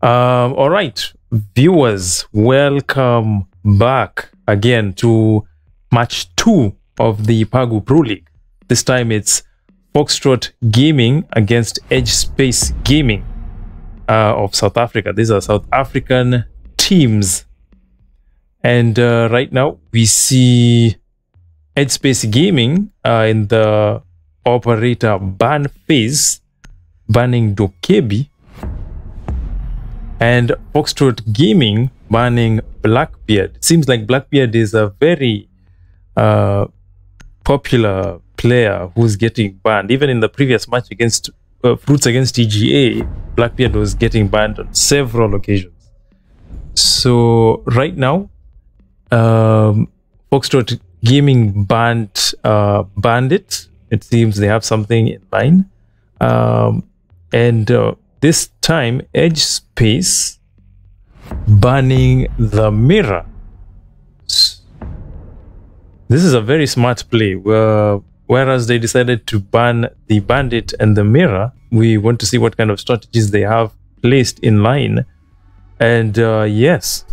All right, viewers, welcome back again to match 2 of the PAGU Pro League. This time it's FoxTrot Gaming against EdgeSpace Gaming of South Africa. These are South African teams. And right now we see EdgeSpace Gaming in the operator ban phase, banning Dokebi, and FoxTrot Gaming banning Blackbeard. It seems like Blackbeard is a very popular player who's getting banned. Even in the previous match against Fruits against TGA, Blackbeard was getting banned on several occasions. So right now, FoxTrot Gaming banned Bandit. It seems they have something in mind. This time, EdgeSpace banning the Mirror. This is a very smart play. Whereas they decided to ban the Bandit and the Mirror, we want to see what kind of strategies they have placed in line. And yes.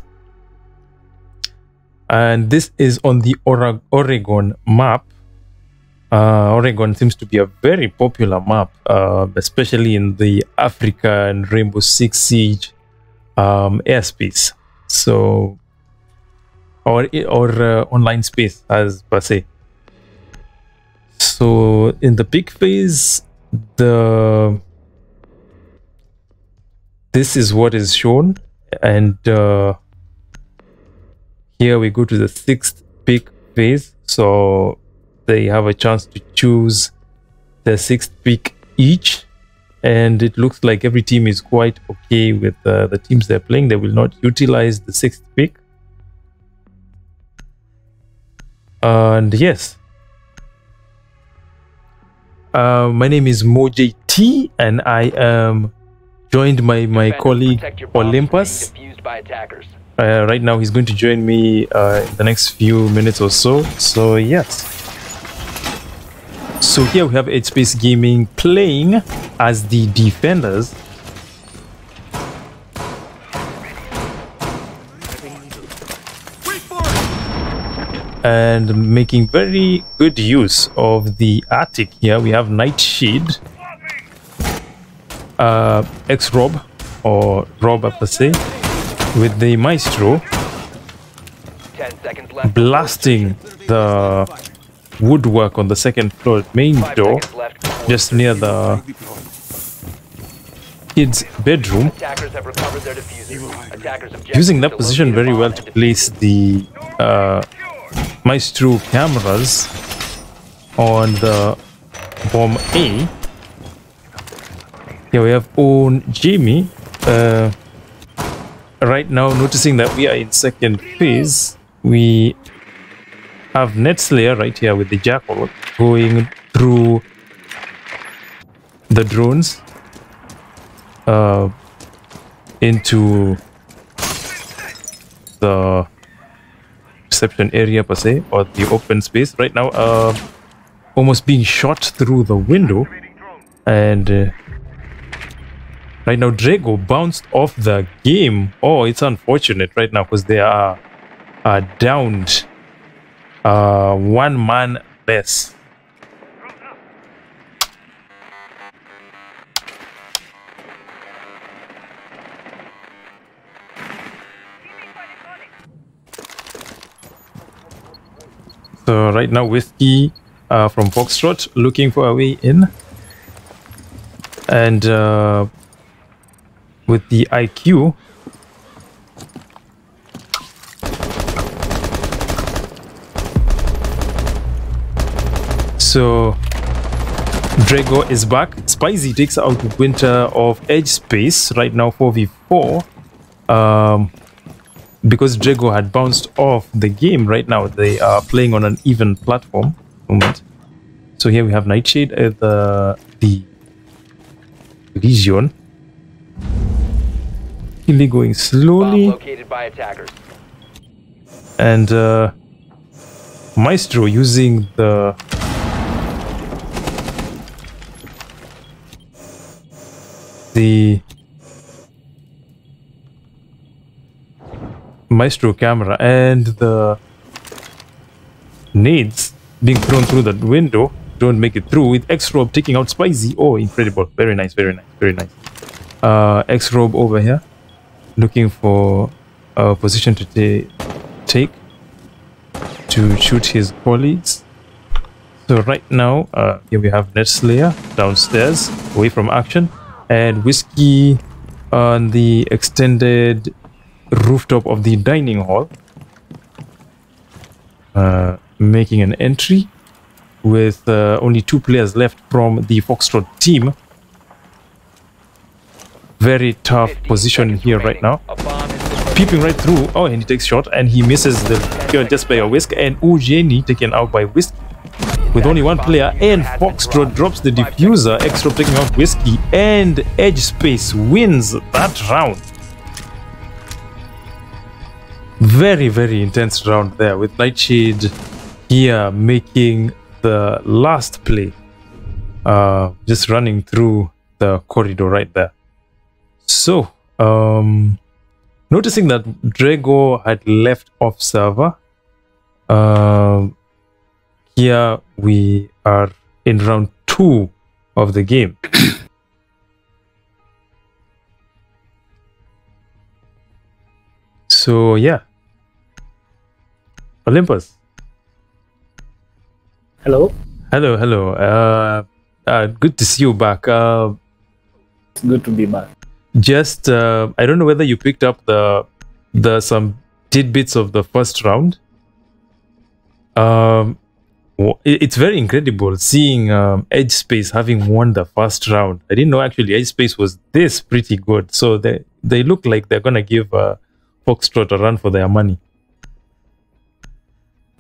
And this is on the Oregon map. Oregon seems to be a very popular map, especially in the Africa and Rainbow Six Siege airspace. So, or online space, as per se. So, in the pick phase, this is what is shown, and here we go to the 6th pick phase. So they have a chance to choose the 6th pick each, and it looks like every team is quite okay with the teams they're playing. They will not utilize the 6th pick. And yes, my name is MoJT, and I am joined by my colleague Olympus. Right now he's going to join me in the next few minutes or so. So yes. So here we have EdgeSpace Gaming playing as the defenders. And making very good use of the attic here. We have Nightshade, X-Rob, or Rob per se, with the Maestro blasting the woodwork on the 2nd floor main door, just near the kids' bedroom, using that position very well to place the Maestro cameras on the bomb A. Here we have own Jamie. Right now, noticing that we are in 2nd phase, we have Netslayer right here with the Jackal going through the drones into the reception area per se, or the open space. Right now, almost being shot through the window, and right now Drago bounced off the game. Oh, it's unfortunate right now because they are downed. 1 man less. So right now Whiskey from FoxTrot looking for a way in, and with the IQ, so Drago is back. Spicy takes out Winter of EdgeSpace right now 4v4. Because Drago had bounced off the game, right now they are playing on an even platform moment. So here we have Nightshade at the region. Really going slowly. Located by attackers. And Maestro using the Maestro camera, and the nades being thrown through the window don't make it through, with X-Robe taking out Spicy. Oh, incredible. Very nice, very nice, very nice. X-Robe over here, looking for a position to take to shoot his colleagues. So right now, here we have Netslayer downstairs, away from action, and Whiskey on the extended rooftop of the dining hall, making an entry with only 2 players left from the FoxTrot team. Very tough position here right now. Peeping right through. Oh, and he takes shot and he misses the just by a whisk. And Ujeni taken out by Whisk with only 1 player. And FoxTrot drops the diffuser. Extra taking out Whiskey, and EdgeSpace wins that round. Very, very intense round there, with Nightshade here making the last play, just running through the corridor right there. So noticing that Drago had left off server, here we are in round 2 of the game. So yeah, Olympus. Hello. Hello. Good to see you back. It's good to be back. Just I don't know whether you picked up the some tidbits of the first round. It's very incredible seeing EdgeSpace having won the first round. I didn't know actually EdgeSpace was this pretty good. So they look like they're gonna give FoxTrot a run for their money.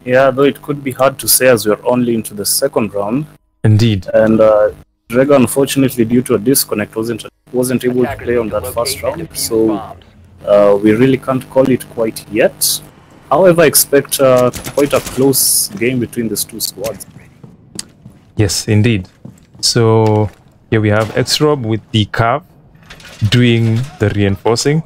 Yeah, though it could be hard to say as we're only into the second round. Indeed. And Drago, unfortunately, due to a disconnect, wasn't able to play on that first round. So we really can't call it quite yet. However, I expect quite a close game between these 2 squads. Yes, indeed. So here we have X-Rob with the Cav doing the reinforcing.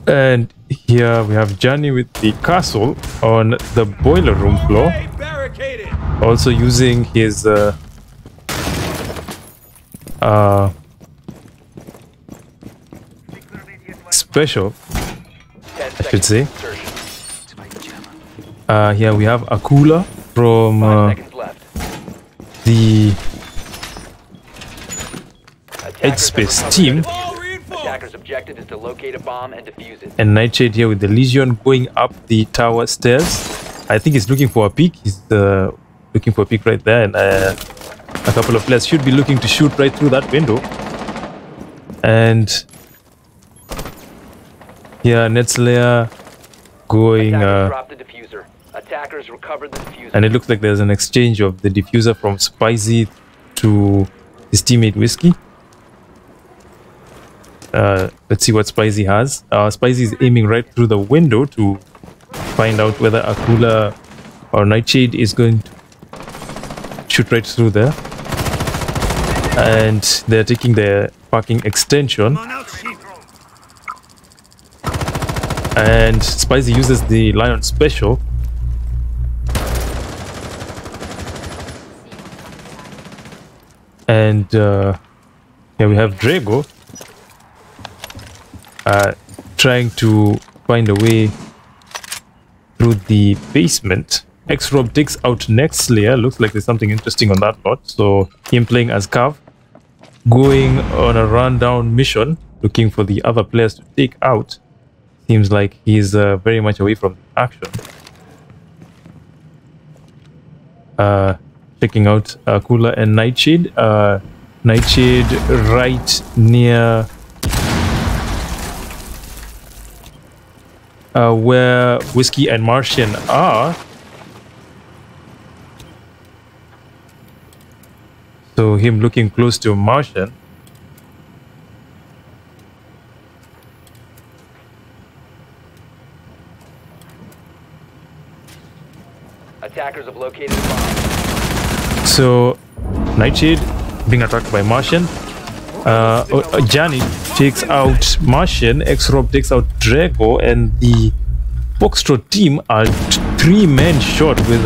And here we have Johnny with the castle on the boiler room floor. Also using his special, I should say. Here we have Akula from the EdgeSpace team. Attacker's objective is to locate a bomb and defuse it. And Nightshade here with the Legion going up the tower stairs. I think he's looking for a peek. He's looking for a peek right there. And a couple of players should be looking to shoot right through that window. And here Netslayer going... dropped the diffuser. Attackers recovered the diffuser. And it looks like there's an exchange of the diffuser from Spicy to his teammate Whiskey. Let's see what Spicy has. Spicy is aiming right through the window to find out whether Akula or Nightshade is going to shoot right through there. And they're taking their parking extension. And Spicy uses the Lion special. And here we have Drago trying to find a way through the basement. X-Rob takes out next layer. Looks like there's something interesting on that lot. So him playing as Cav, going on a rundown mission, looking for the other players to take out. Seems like he's very much away from action. Checking out Kula and Nightshade. Nightshade right near where Whiskey and Martian are. So him looking close to Martian. Attackers have located a bomb. So Nightshade being attacked by Martian. Johnny takes out Martian, X-Rob takes out Drago, and the FoxTrot team are 3 men short with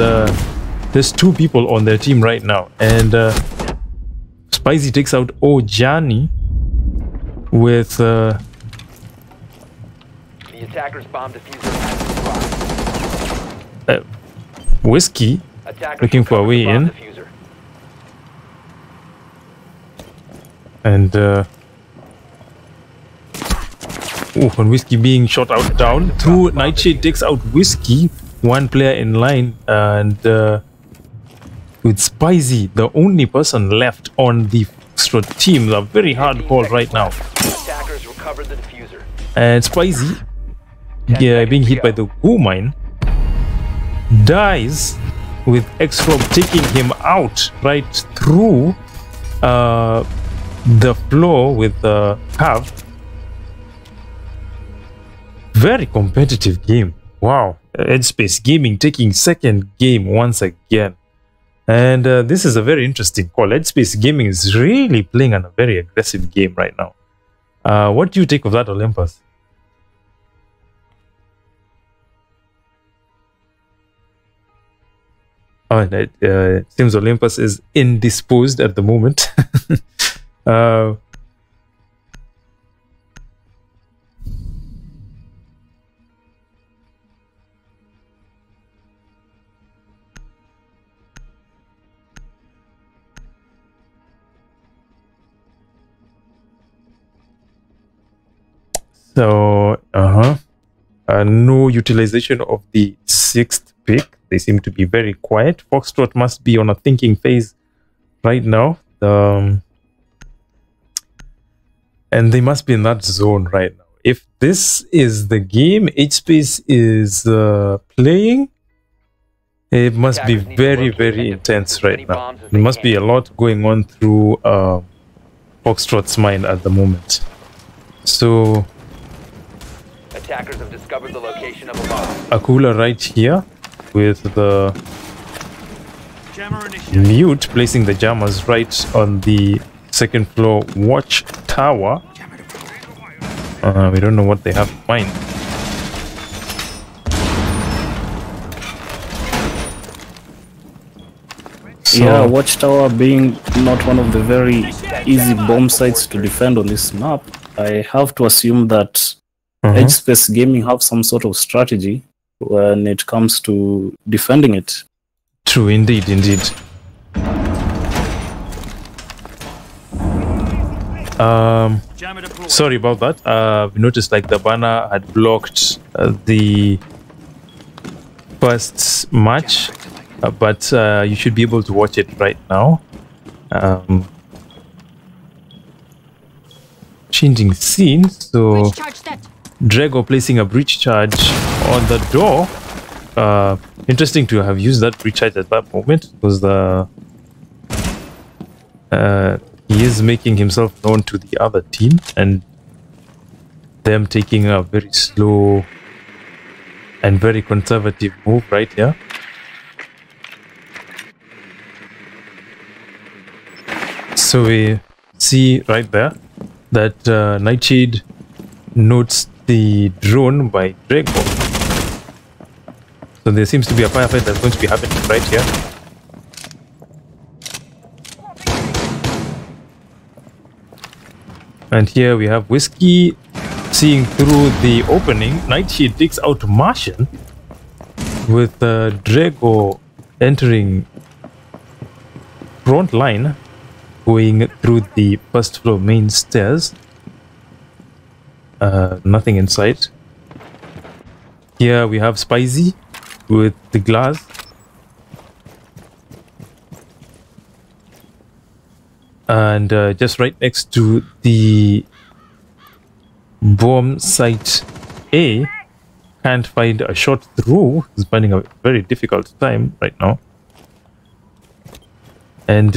there's 2 people on their team right now. And Spicy takes out Ojani with The attacker's bomb diffuser has been dropped. Whiskey Attackers looking for a recovered way the bomb in. diffuser. And and Whiskey being shot out down. Through Nightshade takes out Whiskey, 1 player in line, and with Spicy, the only person left on the FoxTrot team. A very hard call right now. Attackers recovered the diffuser. And Spicy, being hit by the goo mine, dies with X-Rob taking him out right through the floor with the Cav. Very competitive game. Wow. EdgeSpace Gaming taking 2nd game once again. And this is a very interesting call. EdgeSpace Gaming is really playing on a very aggressive game right now. What do you take of that, Olympus? Oh, it seems Olympus is indisposed at the moment. So, no utilization of the 6th pick. They seem to be very quiet. FoxTrot must be on a thinking phase right now. And they must be in that zone right now. If this is the game EdgeSpace is playing, it must be very, very intense right now. There must be a lot going on through FoxTrot's mind at the moment. So Attackers have discovered the location of a bomb. Akula right here with the mute placing the jammers right on the 2nd floor watch tower. We don't know what they have in mind. So, yeah, watchtower being not one of the very easy bomb sites to defend on this map, I have to assume that EdgeSpace Gaming have some sort of strategy when it comes to defending it. True, indeed, indeed. Sorry about that. We noticed like the banner had blocked the first match, but you should be able to watch it right now. Changing scene, so Drago placing a breach charge on the door. Interesting to have used that breach charge at that moment, because he is making himself known to the other team, and them taking a very slow and very conservative move right here. So we see right there that Nightshade notes the drone by Drago. So there seems to be a firefight that's going to be happening right here. And here we have Whiskey seeing through the opening. Nightshade takes out Martian with Drago entering front line, going through the 1st floor main stairs. Nothing in sight. Here we have Spicy with the glass. And just right next to the bomb site A, can't find a shot through. He's finding a very difficult time right now. And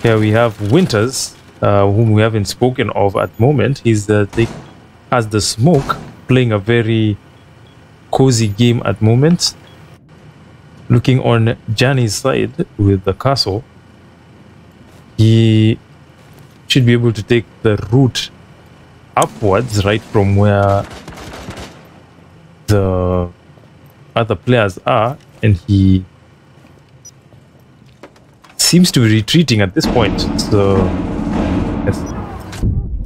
here we have Winters, whom we haven't spoken of at the moment. He's has the smoke, playing a very cozy game at the moment. Looking on Johnny's side with the castle, he should be able to take the route upwards right from where the other players are, and he seems to be retreating at this point. So yes.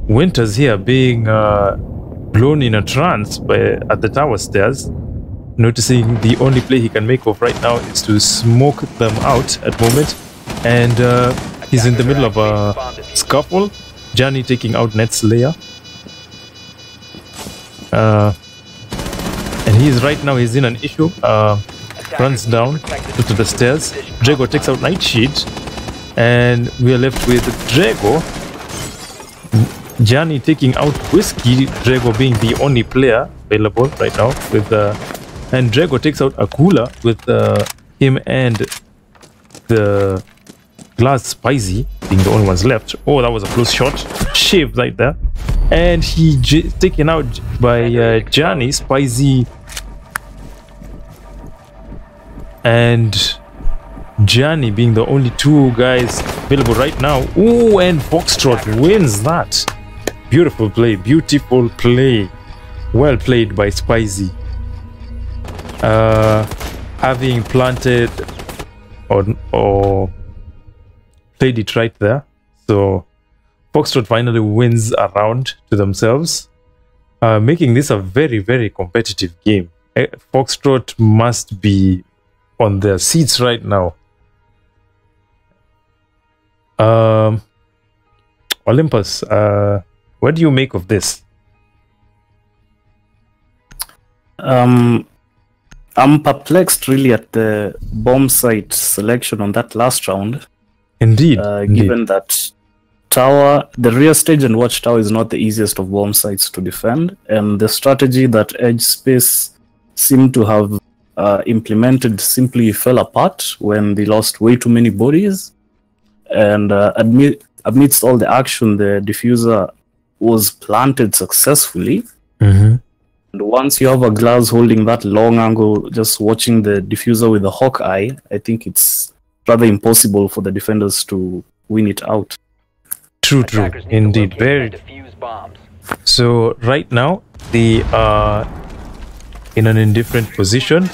Winter's here being blown in a trance at the tower stairs, noticing the only play he can make of right now is to smoke them out at moment, and he's in the middle of a scuffle. Johnny taking out Netslayer, and he's in an issue. Runs down to the stairs. Drago takes out Nightshield, and we are left with Drago. Johnny taking out Whiskey, Drago being the only player available right now with and Drago takes out Akula with him and the Glass Spicy being the only ones left. Oh, that was a close shot. Shaved right there. And he taken out by Johnny, Spicy, and Johnny being the only two guys available right now. Oh, and FoxTrot wins that. Beautiful play, beautiful play. Well played by Spicy. Having planted or played it right there. So FoxTrot finally wins a round to themselves, making this a very, very competitive game. FoxTrot must be on their seats right now. Olympus, what do you make of this? I'm perplexed really at the bomb site selection on that last round. Indeed. Given that tower, the rear stage and watchtower is not the easiest of bomb sites to defend, and the strategy that EdgeSpace seemed to have implemented simply fell apart when they lost way too many bodies. And amidst all the action, the diffuser was planted successfully. And once you have a Glass holding that long angle, just watching the diffuser with the hawk eye, I think it's rather impossible for the defenders to win it out. True, indeed, very. So right now they are in an indifferent position.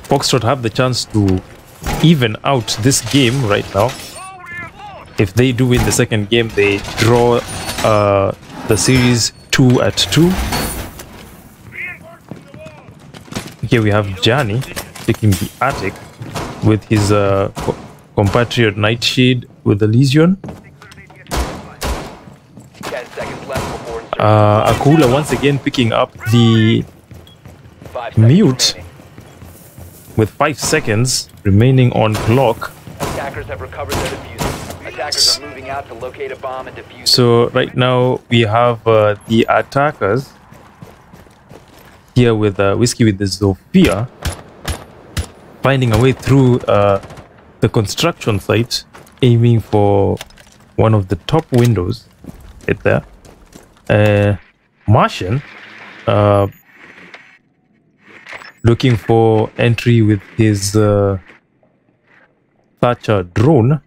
FoxTrot have the chance to even out this game right now. If they do win the second game, they draw the series 2-2. Here we have Johnny taking the attic with his compatriot Nightshade with the Legion. Akula once again picking up the mute with 5 seconds remaining on clock. Attackers have recovered their diffuser. Attackers are moving out to locate a bomb and defuse it. So right now we have the attackers here with Whiskey with the Zofia finding a way through the construction site, aiming for one of the top windows. Hit there. Martian looking for entry with his Thatcher drone.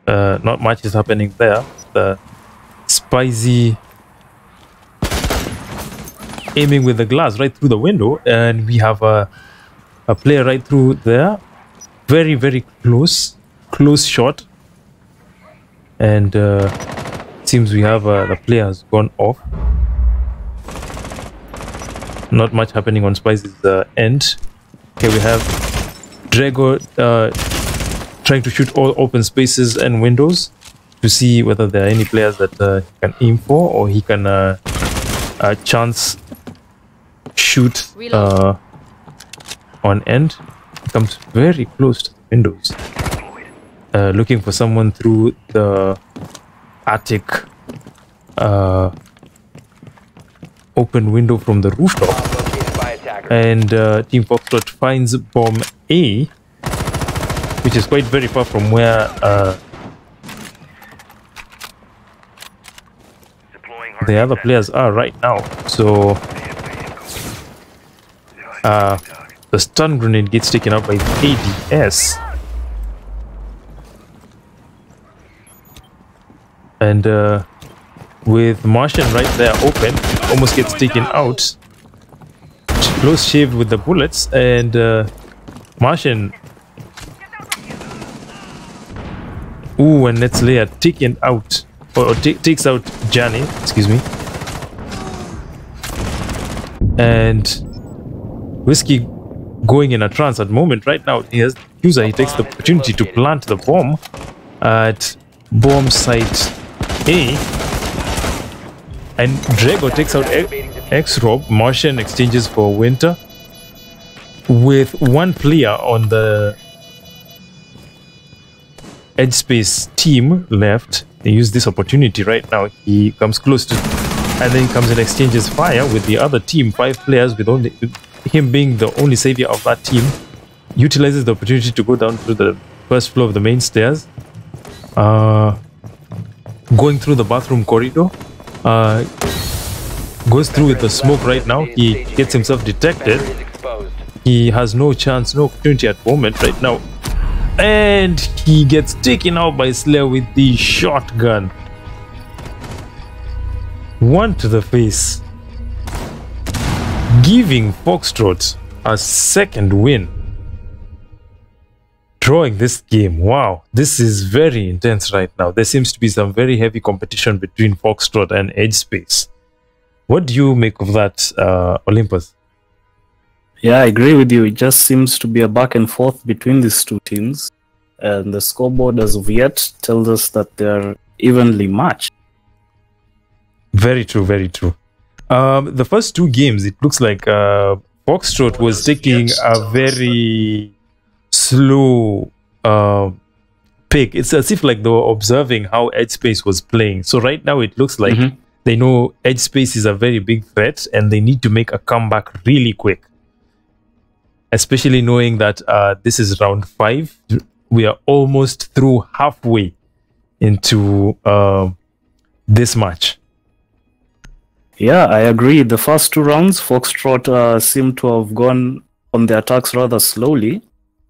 Not much is happening there. The Spicy aiming with the Glass right through the window, and we have a player right through there. Very, very close shot, and seems we have the player has gone off. Not much happening on Spice's end. Okay, we have Drago trying to shoot all open spaces and windows to see whether there are any players that he can aim for, or he can chance shoot on end. He comes very close to the windows, looking for someone through the attic open window from the rooftop. And Team FoxTrot finds bomb A, which is quite very far from where the other players are right now. So the stun grenade gets taken out by ADS. And with Martian right there open, almost gets taken out. Close shaved with the bullets, and Martian. Ooh, and Net's layer taken out, or takes out Johnny, excuse me. And Whiskey going in a trance at the moment. Right now, he takes the opportunity to plant the bomb at bomb site A. And Drago takes out X-Rob. Martian exchanges for Winter. With one player on the EdgeSpace team left, they use this opportunity right now. He comes close to, and then he comes and exchanges fire with the other team. 5 players, with only him being the only savior of that team. Utilizes the opportunity to go down through the first floor of the main stairs. Going through the bathroom corridor. Goes through with the smoke right now. He gets himself detected. He has no chance, no opportunity at the moment right now. And he gets taken out by Slayer with the shotgun. 1 to the face. Giving FoxTrot a second win. Drawing this game. Wow, this is very intense right now. There seems to be some very heavy competition between FoxTrot and EdgeSpace. What do you make of that, Olympus? Yeah, I agree with you. It just seems to be a back and forth between these two teams. And the scoreboard as of yet tells us that they're evenly matched. Very true, very true. The first 2 games, it looks like FoxTrot was taking a very slow pick. It's as if like they were observing how EdgeSpace was playing. So right now it looks like they know EdgeSpace is a very big threat and they need to make a comeback really quick. Especially knowing that this is round 5. We are almost through halfway into this match. Yeah, I agree. The first 2 rounds, FoxTrot seem to have gone on the attacks rather slowly.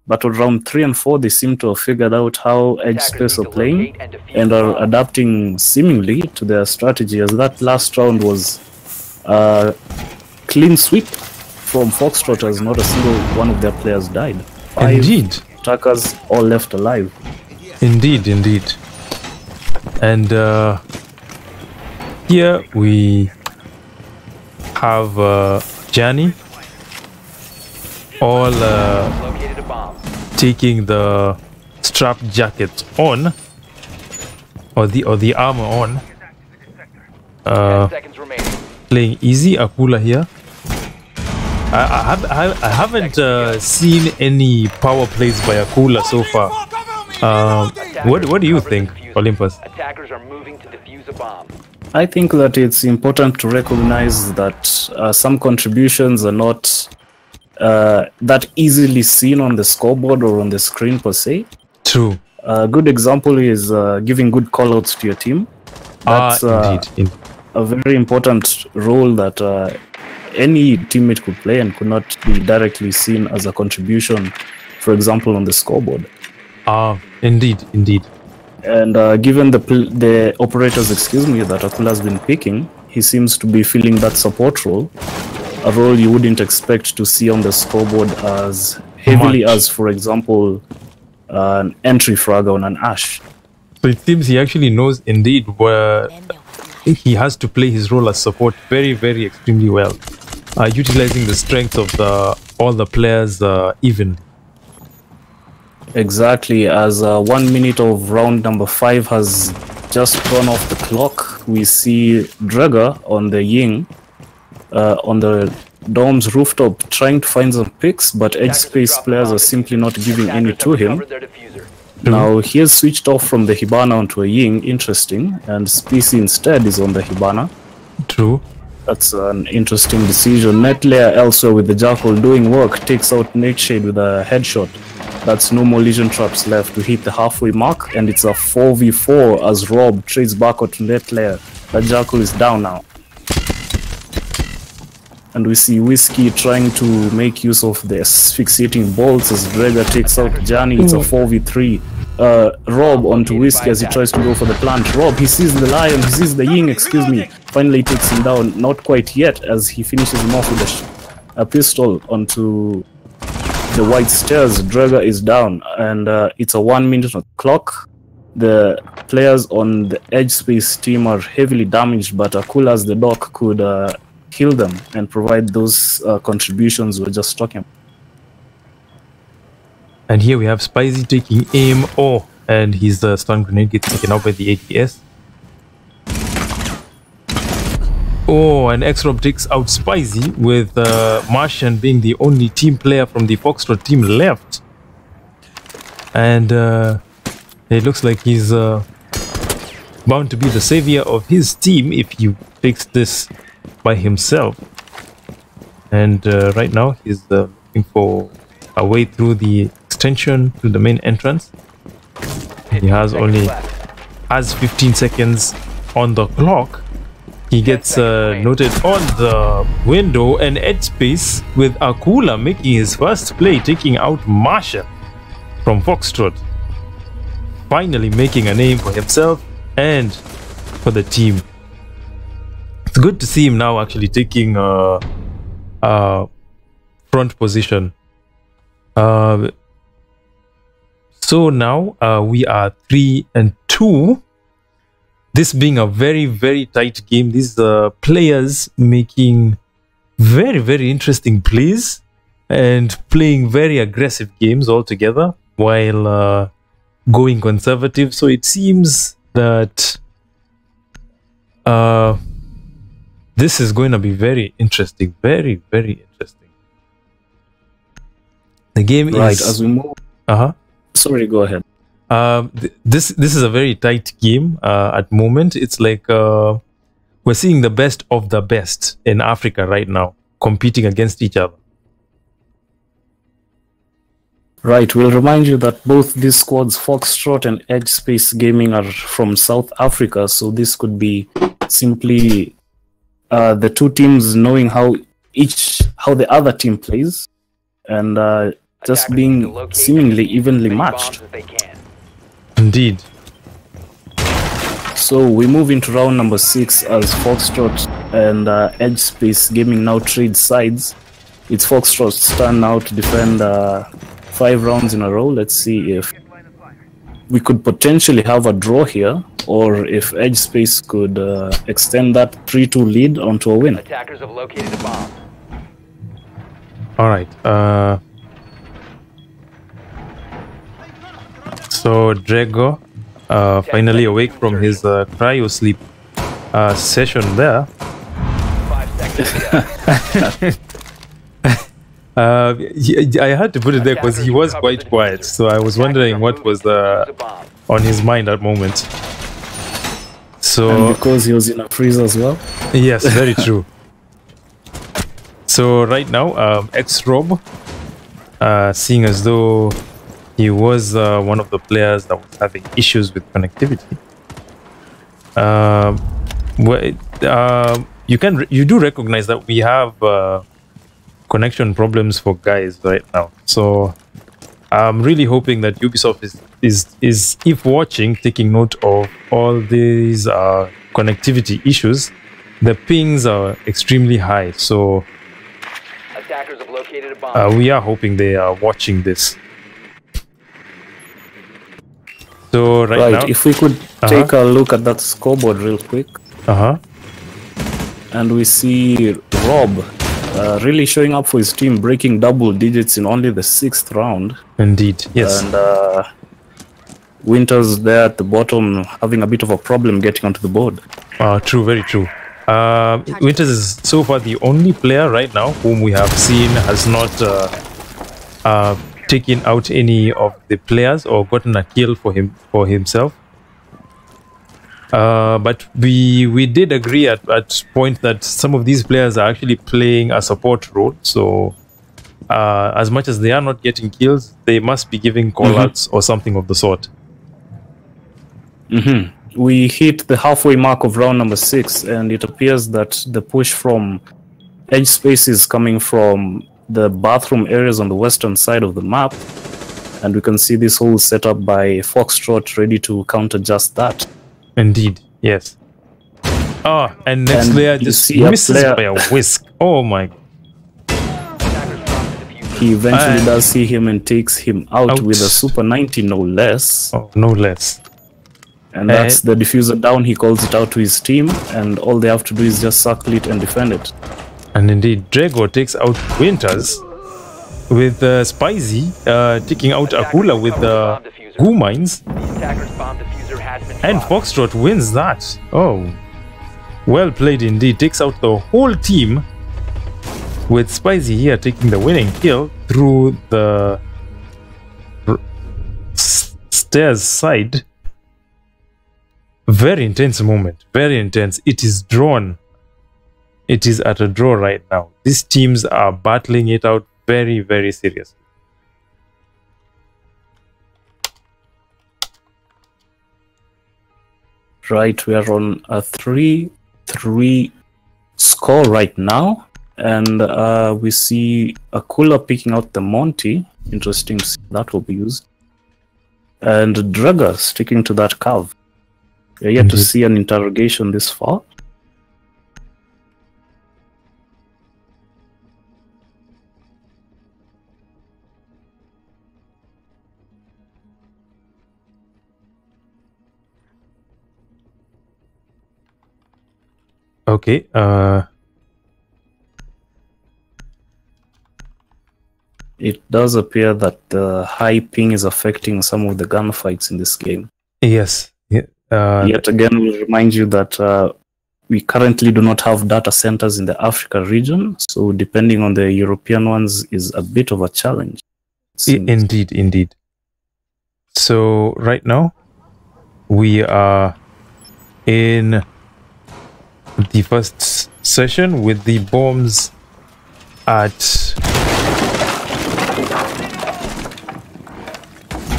But on round 3 and 4, they seem to have figured out how EdgeSpace are playing and are adapting seemingly to their strategy, as that last round was a clean sweep from FoxTrot, as not a single one of their players died. 5 Indeed. attackers all left alive. Indeed, indeed. And here we have Johnny all taking the strap jacket on, or the armor on. 10 seconds remaining. Playing easy. Akula here. I haven't seen any power plays by Akula so far. What do you think, Olympus? Attackers are moving to defuse a bomb. I think that it's important to recognize that some contributions are not that easily seen on the scoreboard or on the screen per se. True. A good example is giving good callouts to your team. That's indeed. A very important role that any teammate could play and could not be directly seen as a contribution, for example, on the scoreboard. Indeed. And given the operators, that Akula has been picking, he seems to be filling that support role, a role you wouldn't expect to see on the scoreboard as heavily as, for example, an entry frag on an Ash. So it seems he actually knows indeed where he has to play his role as support very, very extremely well, utilizing the strength of all the players even. Exactly, as 1 minute of round number 5 has just gone off the clock, we see Draga on the Ying, on the Dom's rooftop, trying to find some picks, but EdgeSpace players are simply not giving any to him. Now he has switched off from the Hibana onto a Ying, interesting, and Spacey instead is on the Hibana. True. That's an interesting decision. Netlayer elsewhere with the Jackal doing work, takes out Nightshade with a headshot. That's no more Legion traps left to hit the halfway mark, and it's a 4v4 as Rob trades back out to Netlayer. The Jackal is down now. And we see Whiskey trying to make use of the asphyxiating bolts as Draga takes out Johnny. It's a 4v3. Rob onto Whiskey as he tries to go for the plant. Rob, he sees the lion, he sees the ying, excuse me. Finally takes him down, not quite yet, as he finishes him off with a pistol onto the white stairs. Draga is down, and it's a 1 minute on the clock. The players on the EdgeSpace team are heavily damaged, but Akula's the doc could heal them and provide those contributions we're just talking about. And here we have Spicy taking aim. Oh, and his stun grenade gets taken out by the ATS. Oh, and X-Rob takes out Spicy with Martian being the only team player from the FoxTrot team left. And it looks like he's bound to be the savior of his team if he takes this by himself. And right now he's looking for a way through the extension to the main entrance. He has only 15 seconds on the clock. He gets noted on the window, and EdgeSpace with Akula making his first play, taking out Marshall from FoxTrot. Finally making a name for himself and for the team. It's good to see him now actually taking front position. So now we are 3-2. This being a very, very tight game. These players making very, very interesting plays and playing very aggressive games altogether while going conservative. So it seems that this is going to be very interesting. Very, very interesting. The game is... Right, as we move... Sorry, go ahead. This is a very tight game at the moment. It's like we're seeing the best of the best in Africa right now competing against each other. Right, we'll remind you that both these squads, FoxTrot and EdgeSpace Gaming, are from South Africa, so this could be simply the two teams knowing how the other team plays, and just being seemingly evenly matched. Indeed. So we move into round number 6 as FoxTrot and EdgeSpace Gaming now trade sides. It's FoxTrot's turn now to defend 5 rounds in a row. Let's see if we could potentially have a draw here, or if EdgeSpace could extend that 3-2 lead onto a win. Attackers have located a bomb. All right. So Drago finally awake from his cryo sleep session there. 5 seconds. I had to put it there because he was quite quiet, so I was wondering what was on his mind at the moment. So and because he was in a freeze as well. Yes, very true. So right now, X-Rob, seeing as though he was one of the players that was having issues with connectivity. You do recognize that we have connection problems for guys right now. So I'm really hoping that Ubisoft is if watching, taking note of all these connectivity issues. The pings are extremely high, so Attackers have located a bomb. we are hoping they are watching this. So right now, if we could take a look at that scoreboard real quick. And we see Rob really showing up for his team, breaking double digits in only the 6th round. Indeed, yes. And Winter's there at the bottom having a bit of a problem getting onto the board. True, very true. Winters is so far the only player right now whom we have seen has not taken out any of the players or gotten a kill for himself. But we did agree at point that some of these players are actually playing a support role. So as much as they are not getting kills, they must be giving call-outs or something of the sort. We hit the halfway mark of round number 6, and it appears that the push from EdgeSpace is coming from the bathroom areas on the western side of the map. And we can see this whole setup by FoxTrot ready to counter just that. Indeed, yes. Oh, and next player just misses by a whisk. Oh my. He eventually does see him and takes him out with a Super 90, no less. Oh, no less. And that's the diffuser down. He calls it out to his team, and all they have to do is just circle it and defend it. And indeed, Drago takes out Winters with Spicy taking out Akula with the goo mines. And FoxTrot wins that. Oh, well played indeed. Takes out the whole team with Spicy here taking the winning kill through the stairs side. Very intense moment. Very intense. It is drawn. It is at a draw right now. These teams are battling it out very, very seriously. Right, we are on a 3-3 score right now. And we see Akula picking out the Monty. Interesting to see that will be used. And Draga sticking to that curve. We're yet to see an interrogation this far. Okay, it does appear that the high ping is affecting some of the gunfights in this game. Yes. Yet again, we'll remind you that we currently do not have data centers in the Africa region, so depending on the European ones is a bit of a challenge. Indeed, indeed. So right now, we are in the first session with the bombs at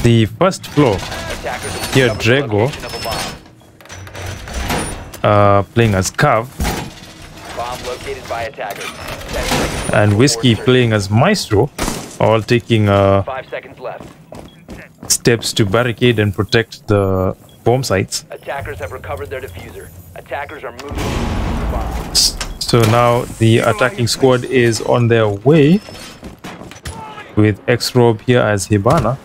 the first floor. Here Drago playing as Cav and Whiskey playing as Maestro, all taking 5 seconds left. steps to barricade and protect the bomb sites. Attackers have recovered their diffuser. Attackers are moving the bomb. So now the attacking squad is on their way with X-Rob here as Hibana,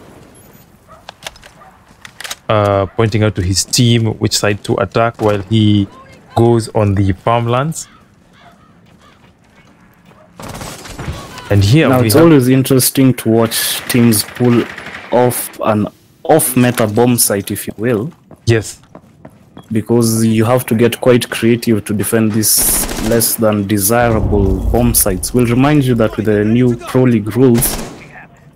pointing out to his team which side to attack while he goes on the farmlands. And here now it's always interesting to watch teams pull off an off-meta bomb site, if you will. Yes. Because you have to get quite creative to defend these less than desirable bomb sites. We'll remind you that with the new Pro League rules,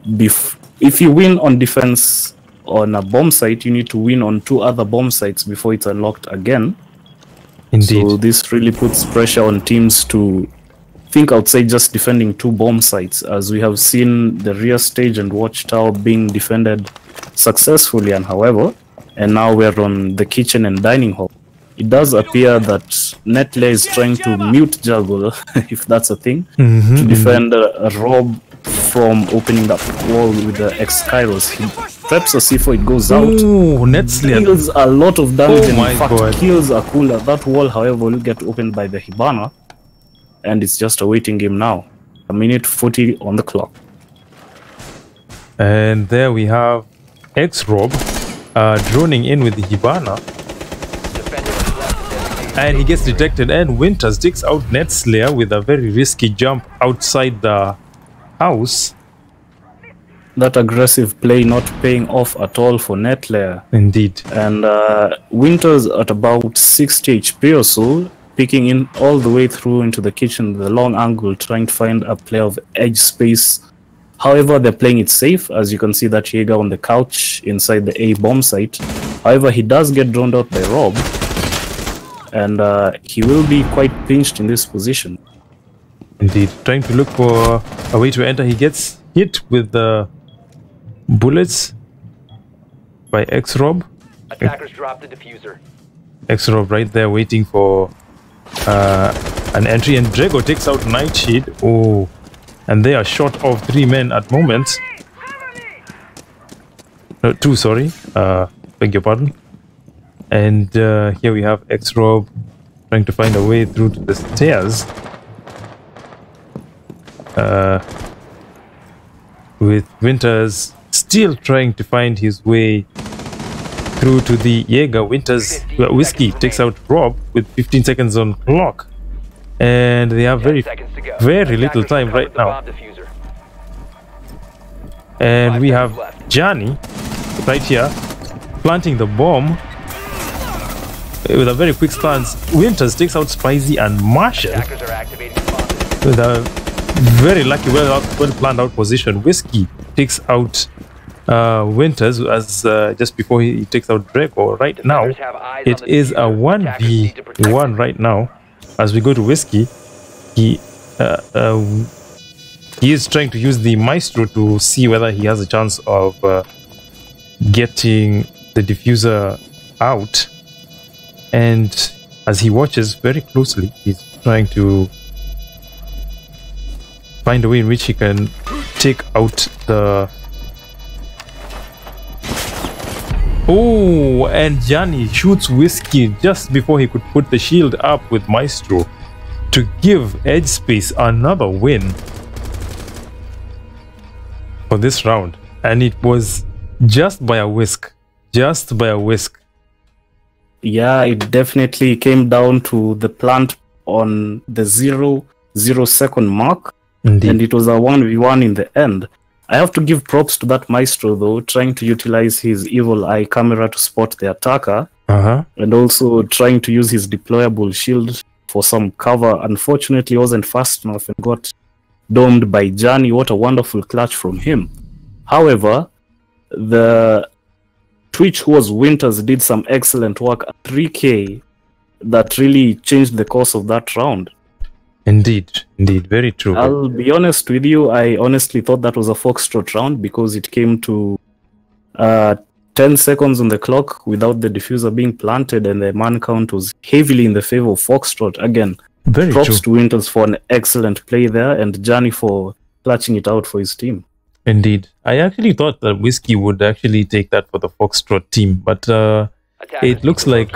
if you win on defense on a bomb site, you need to win on 2 other bomb sites before it's unlocked again. Indeed. So this really puts pressure on teams to think outside just defending 2 bomb sites, as we have seen the rear stage and watchtower being defended successfully, and however, and now we're on the kitchen and dining hall. It does appear that Netley is trying to mute Juggle, if that's a thing, to defend Rob from opening that wall with the X-Kairos. He preps a C4, it goes out. Ooh, Netley deals a lot of damage and in fact God. Kills Akula. That wall, however, will get opened by the Hibana, and it's just a waiting game now. 1:40 on the clock. And there we have X-Rob droning in with the Hibana. And he gets detected, and Winters takes out Netslayer with a very risky jump outside the house. That aggressive play not paying off at all for Netlayer. Indeed. And Winters at about 60 HP or so, picking in all the way through into the kitchen, the long angle, trying to find a player of EdgeSpace. However, they're playing it safe, as you can see that Jaeger on the couch inside the A bomb site. However, he does get drowned out by Rob, and he will be quite pinched in this position. Indeed. Trying to look for a way to enter. He gets hit with the bullets by X-Rob. Attackers drop the diffuser. X-Rob right there waiting for an entry, and Drago takes out Nightshade. Oh, and they are short of 3 men at moment. No, 2, sorry. Beg your pardon. And here we have X-Rob trying to find a way through to the stairs. With Winters still trying to find his way through to the Jaeger. Winters Whiskey takes out Rob with 15 seconds on clock. And they have very little time right now. And we have Johnny right here planting the bomb with a very quick stance. Winters takes out Spicy and Marshall with a very lucky, well planned out position. Whiskey takes out Winters as just before he takes out Draco. Right now, it is a 1v1 right now. As we go to Whiskey, he is trying to use the Maestro to see whether he has a chance of getting the diffuser out. And as he watches very closely, he's trying to find a way in which he can take out the... Oh, and Johnny shoots Whiskey just before he could put the shield up with Maestro to give EdgeSpace another win for this round. And it was just by a whisk. Just by a whisk. Yeah, it definitely came down to the plant on the 0.0 mark. Indeed. And it was a 1v1 in the end. I have to give props to that Maestro though, trying to utilize his evil eye camera to spot the attacker, and also trying to use his deployable shield for some cover. Unfortunately, wasn't fast enough and got domed by Johnny. What a wonderful clutch from him. However, the Twitch, who was Winters, did some excellent work at 3K that really changed the course of that round. Indeed, very true. I'll be honest with you, I honestly thought that was a FoxTrot round because it came to 10 seconds on the clock without the diffuser being planted, and the man count was heavily in the favor of FoxTrot. Again, props to Winters for an excellent play there, and Johnny for clutching it out for his team. Indeed. I actually thought that Whiskey would actually take that for the FoxTrot team, but it looks like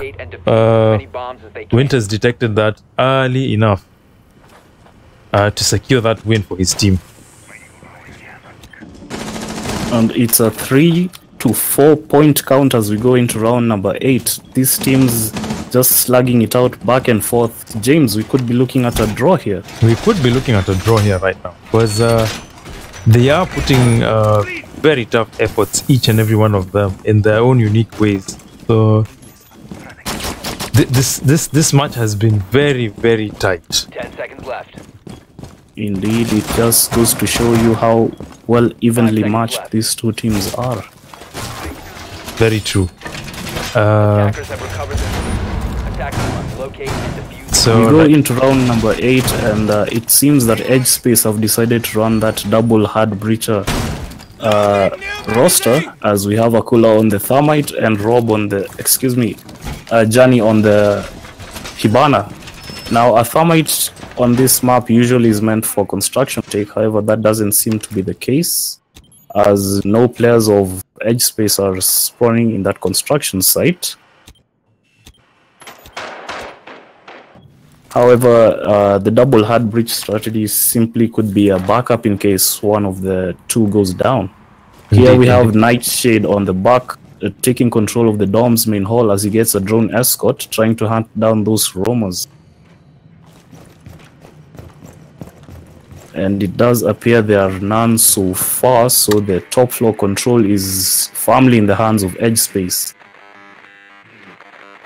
Winters detected that early enough to secure that win for his team. And it's a 3 to 4 point count as we go into round number 8. These teams just slugging it out back and forth. James, we could be looking at a draw here. We could be looking at a draw here right now, because they are putting very tough efforts, each and every one of them, in their own unique ways. So this match has been very, very tight. 10 seconds left. Indeed, it just goes to show you how well evenly matched these two teams are. Very true. Attackers have recovered them. Attackers must locate and defuse. So we go into round number 8, and it seems that EdgeSpace have decided to run that double hard breacher roster, as we have Akula on the Thermite and Rob on the, Johnny on the Hibana. Now, a Thermite on this map usually is meant for construction take, however, that doesn't seem to be the case, as no players of EdgeSpace are spawning in that construction site. However, the double hard breach strategy simply could be a backup in case one of the two goes down. Here we have Nightshade on the back, taking control of the Dom's main hall as he gets a drone escort, trying to hunt down those roamers. And it does appear there are none so far, so the top floor control is firmly in the hands of EdgeSpace.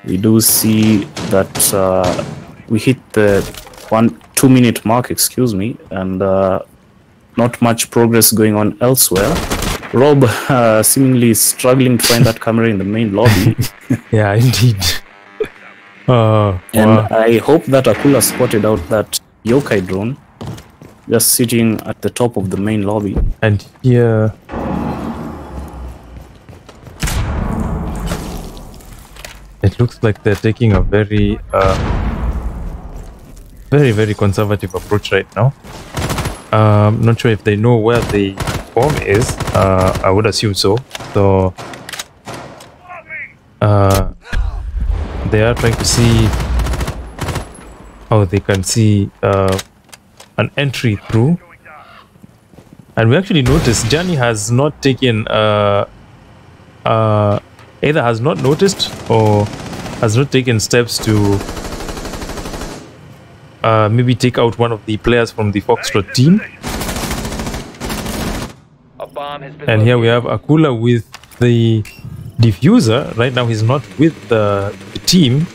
We do see that we hit the 2 minute mark, and not much progress going on elsewhere. Rob seemingly struggling to find that camera in the main lobby. Yeah, indeed. And I hope that Akula spotted out that yokai drone just sitting at the top of the main lobby. And here it looks like they're taking a very very conservative approach right now. Not sure if they know where they bomb is. I would assume so. So they are trying to see how they can see an entry through. And we actually noticed Johnny has not taken either has not noticed or has not taken steps to maybe take out one of the players from the FoxTrot team. A bomb has been And here we located. have Akula with the diffuser. Right now he's not with the team.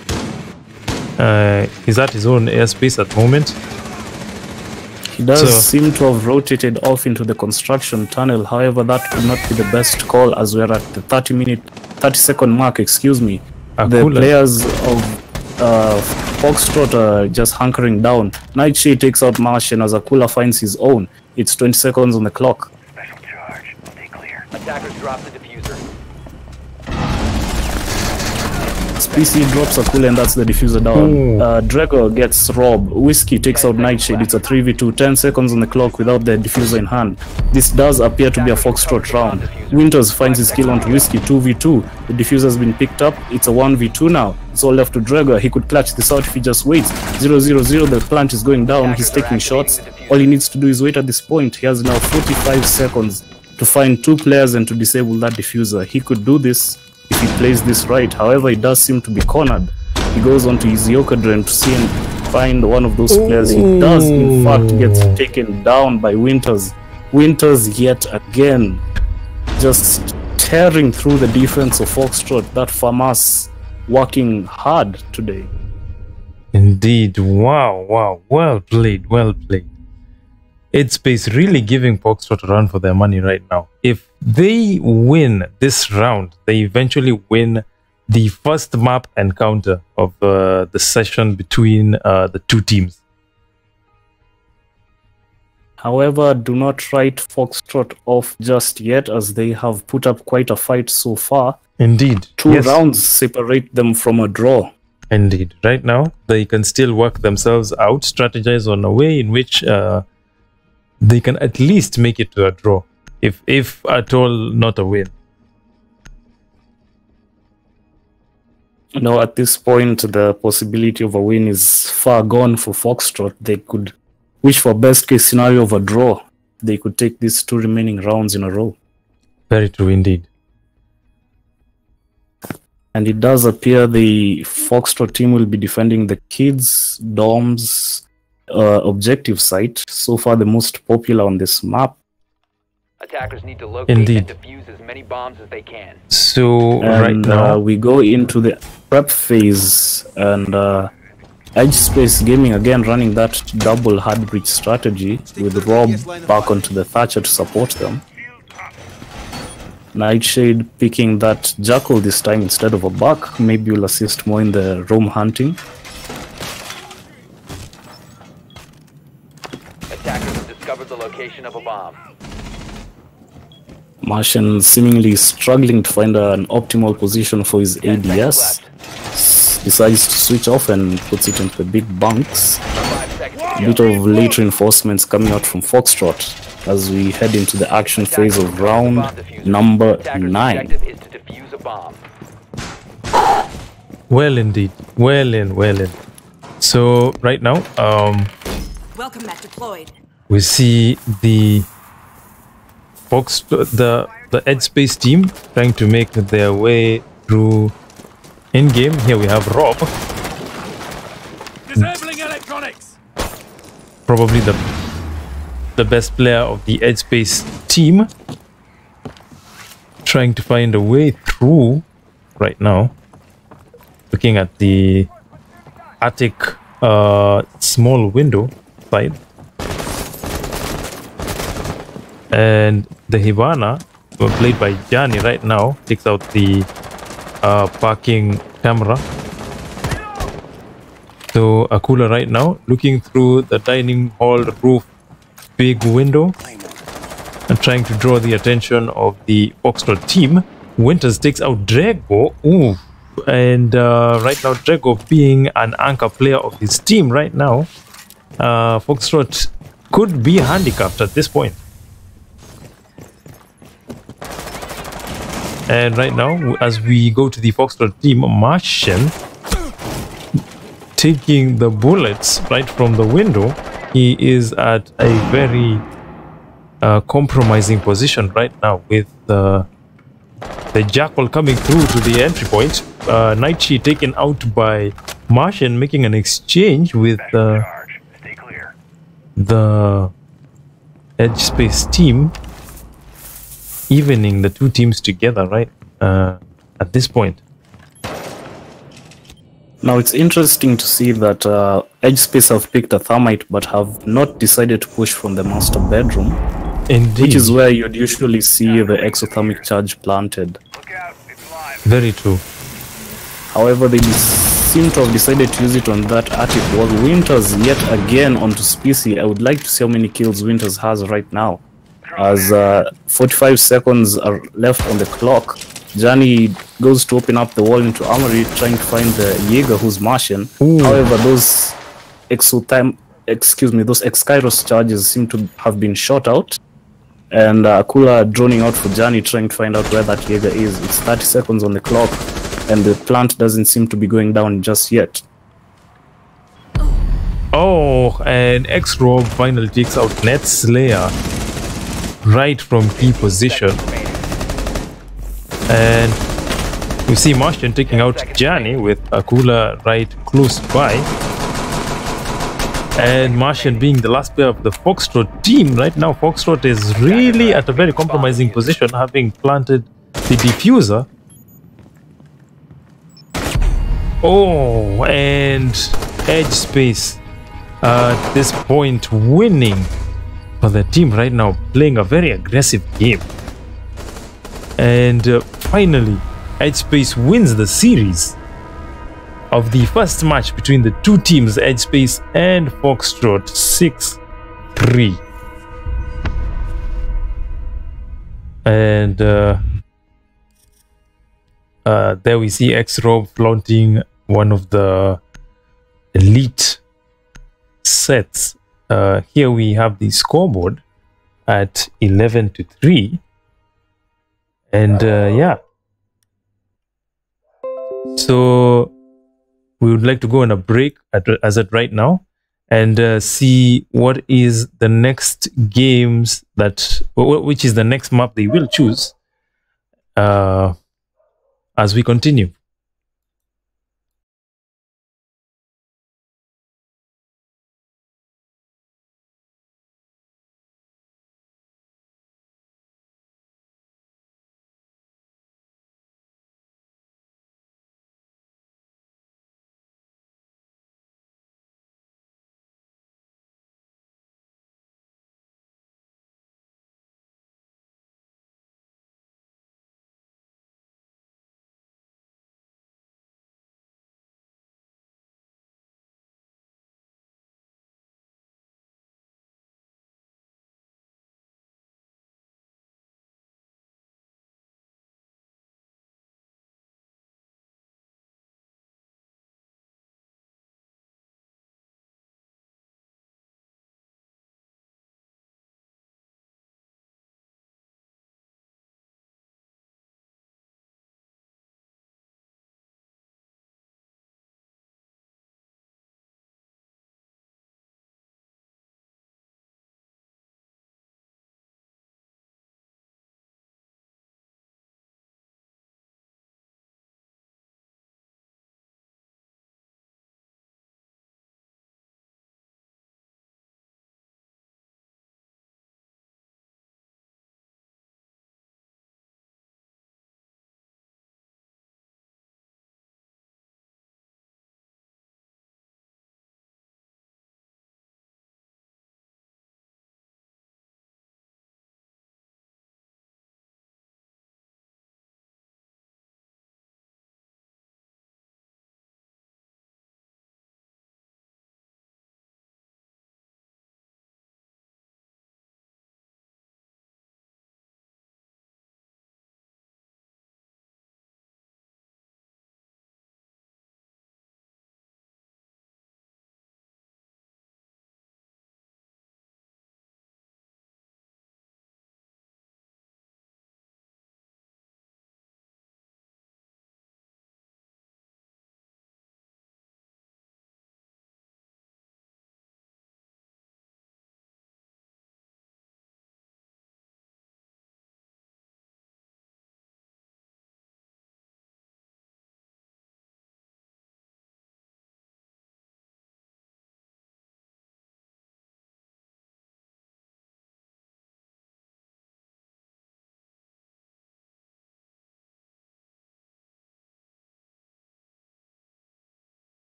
He's at his own airspace at the moment. He does So- seem to have rotated off into the construction tunnel. However, that could not be the best call as we're at the 30-second mark, excuse me. The Akula. players of FoxTrot are just hunkering down. Nightshade takes out Martian as Akula finds his own. It's 20 seconds on the clock. Special charge. Stay clear. Attackers drop the diffuser. PC drops Akula and that's the diffuser down. Ooh. Drago gets robbed. Whiskey takes out Nightshade. It's a 3v2. 10 seconds on the clock without the diffuser in hand. This does appear to be a FoxTrot round. Winters finds his kill onto Whiskey. 2v2. The diffuser has been picked up. It's a 1v2 now. It's all left to Drago. He could clutch this out if he just waits. 0-0-0. The plant is going down. He's taking shots. All he needs to do is wait at this point. He has now 45 seconds to find two players and to disable that diffuser. He could do this if he plays this right. However, he does seem to be cornered. He goes on to his Yokadren to see and find one of those players. He does, in fact, get taken down by Winters. Winters yet again just tearing through the defense of FoxTrot. That FAMAS working hard today. Indeed. Wow. Well played. EdgeSpace really giving FoxTrot a run for their money right now. If they win this round, they eventually win the first map encounter of the session between the two teams. However, do not write FoxTrot off just yet, as they have put up quite a fight so far. Indeed. Two Yes. rounds separate them from a draw. Indeed. Right now, they can still work themselves out, strategize on a way in which they can at least make it to a draw, if at all not a win. No, at this point, the possibility of a win is far gone for FoxTrot. They could wish for best case scenario of a draw. They could take these two remaining rounds in a row. Very true indeed. And it does appear the FoxTrot team will be defending the kids' dorms objective site. So far, the most popular on this map. Attackers need to locate Indeed. and defuse as many bombs as they can. So And right now, we go into the prep phase, and EdgeSpace Gaming again running that double hard breach strategy with Rob back onto the Thatcher to support them. Nightshade picking that Jackal this time instead of a Buck. Maybe will assist more in the roam hunting. Attackers have discovered the location of a bomb. Martian seemingly struggling to find an optimal position for his 10 seconds ADS. left. Decides to switch off and puts it into the big bunks. 5 seconds to A go. bit of late reinforcements coming out from FoxTrot as we head into the action phase of round number Attackers' 9. objective is to defuse a bomb. well indeed, well in. So right now, Welcome mat deployed. we see the the EdgeSpace team trying to make their way through in game. Here we have Rob, Disabling electronics. probably the best player of the EdgeSpace team, trying to find a way through right now, looking at the attic small window side. And the Hibana, played by Gianni right now, takes out the parking camera. So Akula right now looking through the dining hall roof big window and trying to draw the attention of the FoxTrot team. Winters takes out Drago. Ooh. And right now Drago being an anchor player of his team right now, FoxTrot could be handicapped at this point. And right now, as we go to the FoxTrot team, Martian taking the bullets right from the window. He is at a very compromising position right now with the Jackal coming through to the entry point. Nightshade taken out by Martian, making an exchange with the EdgeSpace team, evening the two teams together right at this point. Now it's interesting to see that EdgeSpace have picked a thermite but have not decided to push from the master bedroom. Indeed. Which is where you'd usually see the exothermic charge planted. Very true. However, they seem to have decided to use it on that attic wall. Winters yet again onto Specie. I would like to see how many kills Winters has right now. As 45 seconds are left on the clock. Johnny goes to open up the wall into Armory, trying to find the Jaeger who's Martian. Ooh. However, those X-Kairos charges seem to have been shot out. And Akula droning out for Johnny, trying to find out where that Jaeger is. It's 30 seconds on the clock, and the plant doesn't seem to be going down just yet. Oh, and X-Rob finally takes out Net Slayer right from key position. And we see Martian taking out Johnny with Akula right close by. And Martian being the last player of the FoxTrot team. Right now, FoxTrot is really at a very compromising position, having planted the diffuser. Oh, and EdgeSpace at this point winning for the team right now, playing a very aggressive game. And finally, EdgeSpace wins the series of the first match between the two teams, EdgeSpace and FoxTrot, 6-3. And there we see X-Rob flaunting one of the elite sets. Here we have the scoreboard at 11-3. And yeah. So we would like to go on a break as at right now and see what is the next games which is the next map they will choose as we continue.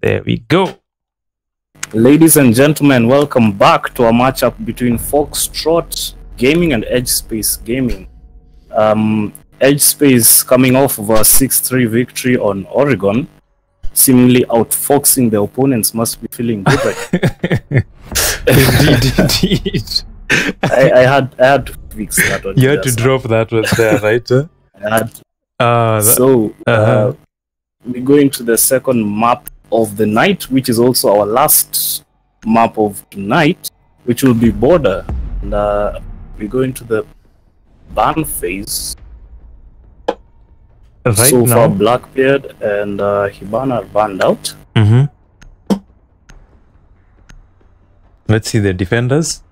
There we go. Ladies and gentlemen, welcome back to a matchup between FoxTrot Gaming and EdgeSpace Gaming. EdgeSpace coming off of a 6-3 victory on Oregon, seemingly outfoxing the opponents, must be feeling good right Indeed. I had to fix that one. You had to drop that one there, right? I had. We go into the second map of the night, which is also our last map of tonight, which will be Border. And we go into the ban phase. Right so now, far, Blackbeard and Hibana are banned out. Let's see the defenders.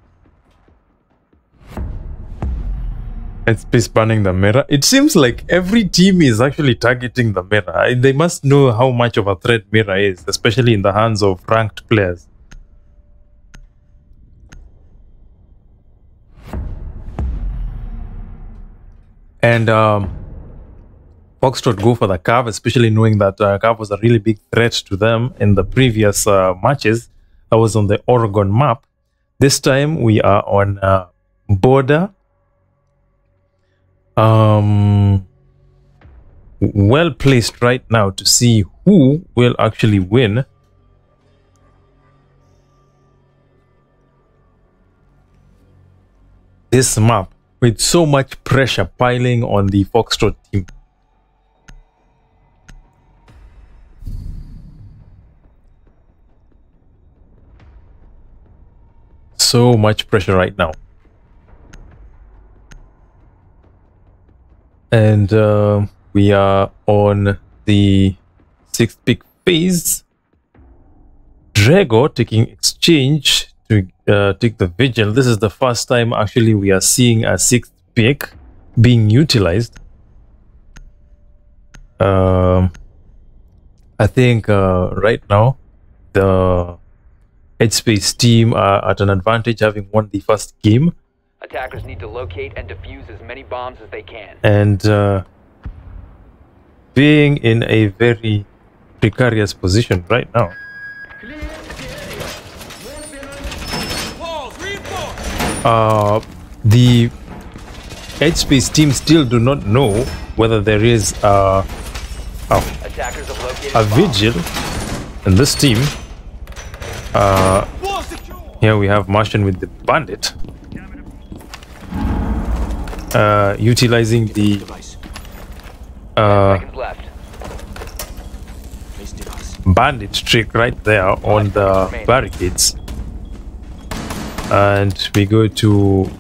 EdgeSpace banning the mirror. It seems like every team is actually targeting the mirror. They must know how much of a threat mirror is, especially in the hands of ranked players. And FoxTrot go for the Cav, especially knowing that Cav was a really big threat to them in the previous matches. That was on the Oregon map. This time we are on Border. Well placed right now to see who will actually win. This map with so much pressure piling on the FoxTrot team. So much pressure right now. And we are on the 6th pick phase. Drago taking exchange to take the Vigil. This is the first time actually we are seeing a 6th pick being utilized. I think right now the EdgeSpace team are at an advantage, having won the first game. Attackers need to locate and defuse as many bombs as they can. And being in a very precarious position right now. The EdgeSpace team still do not know whether there is a Vigil in this team. Here we have Martian with the Bandit. Utilizing the bandit trick right there on the barricades. And we go to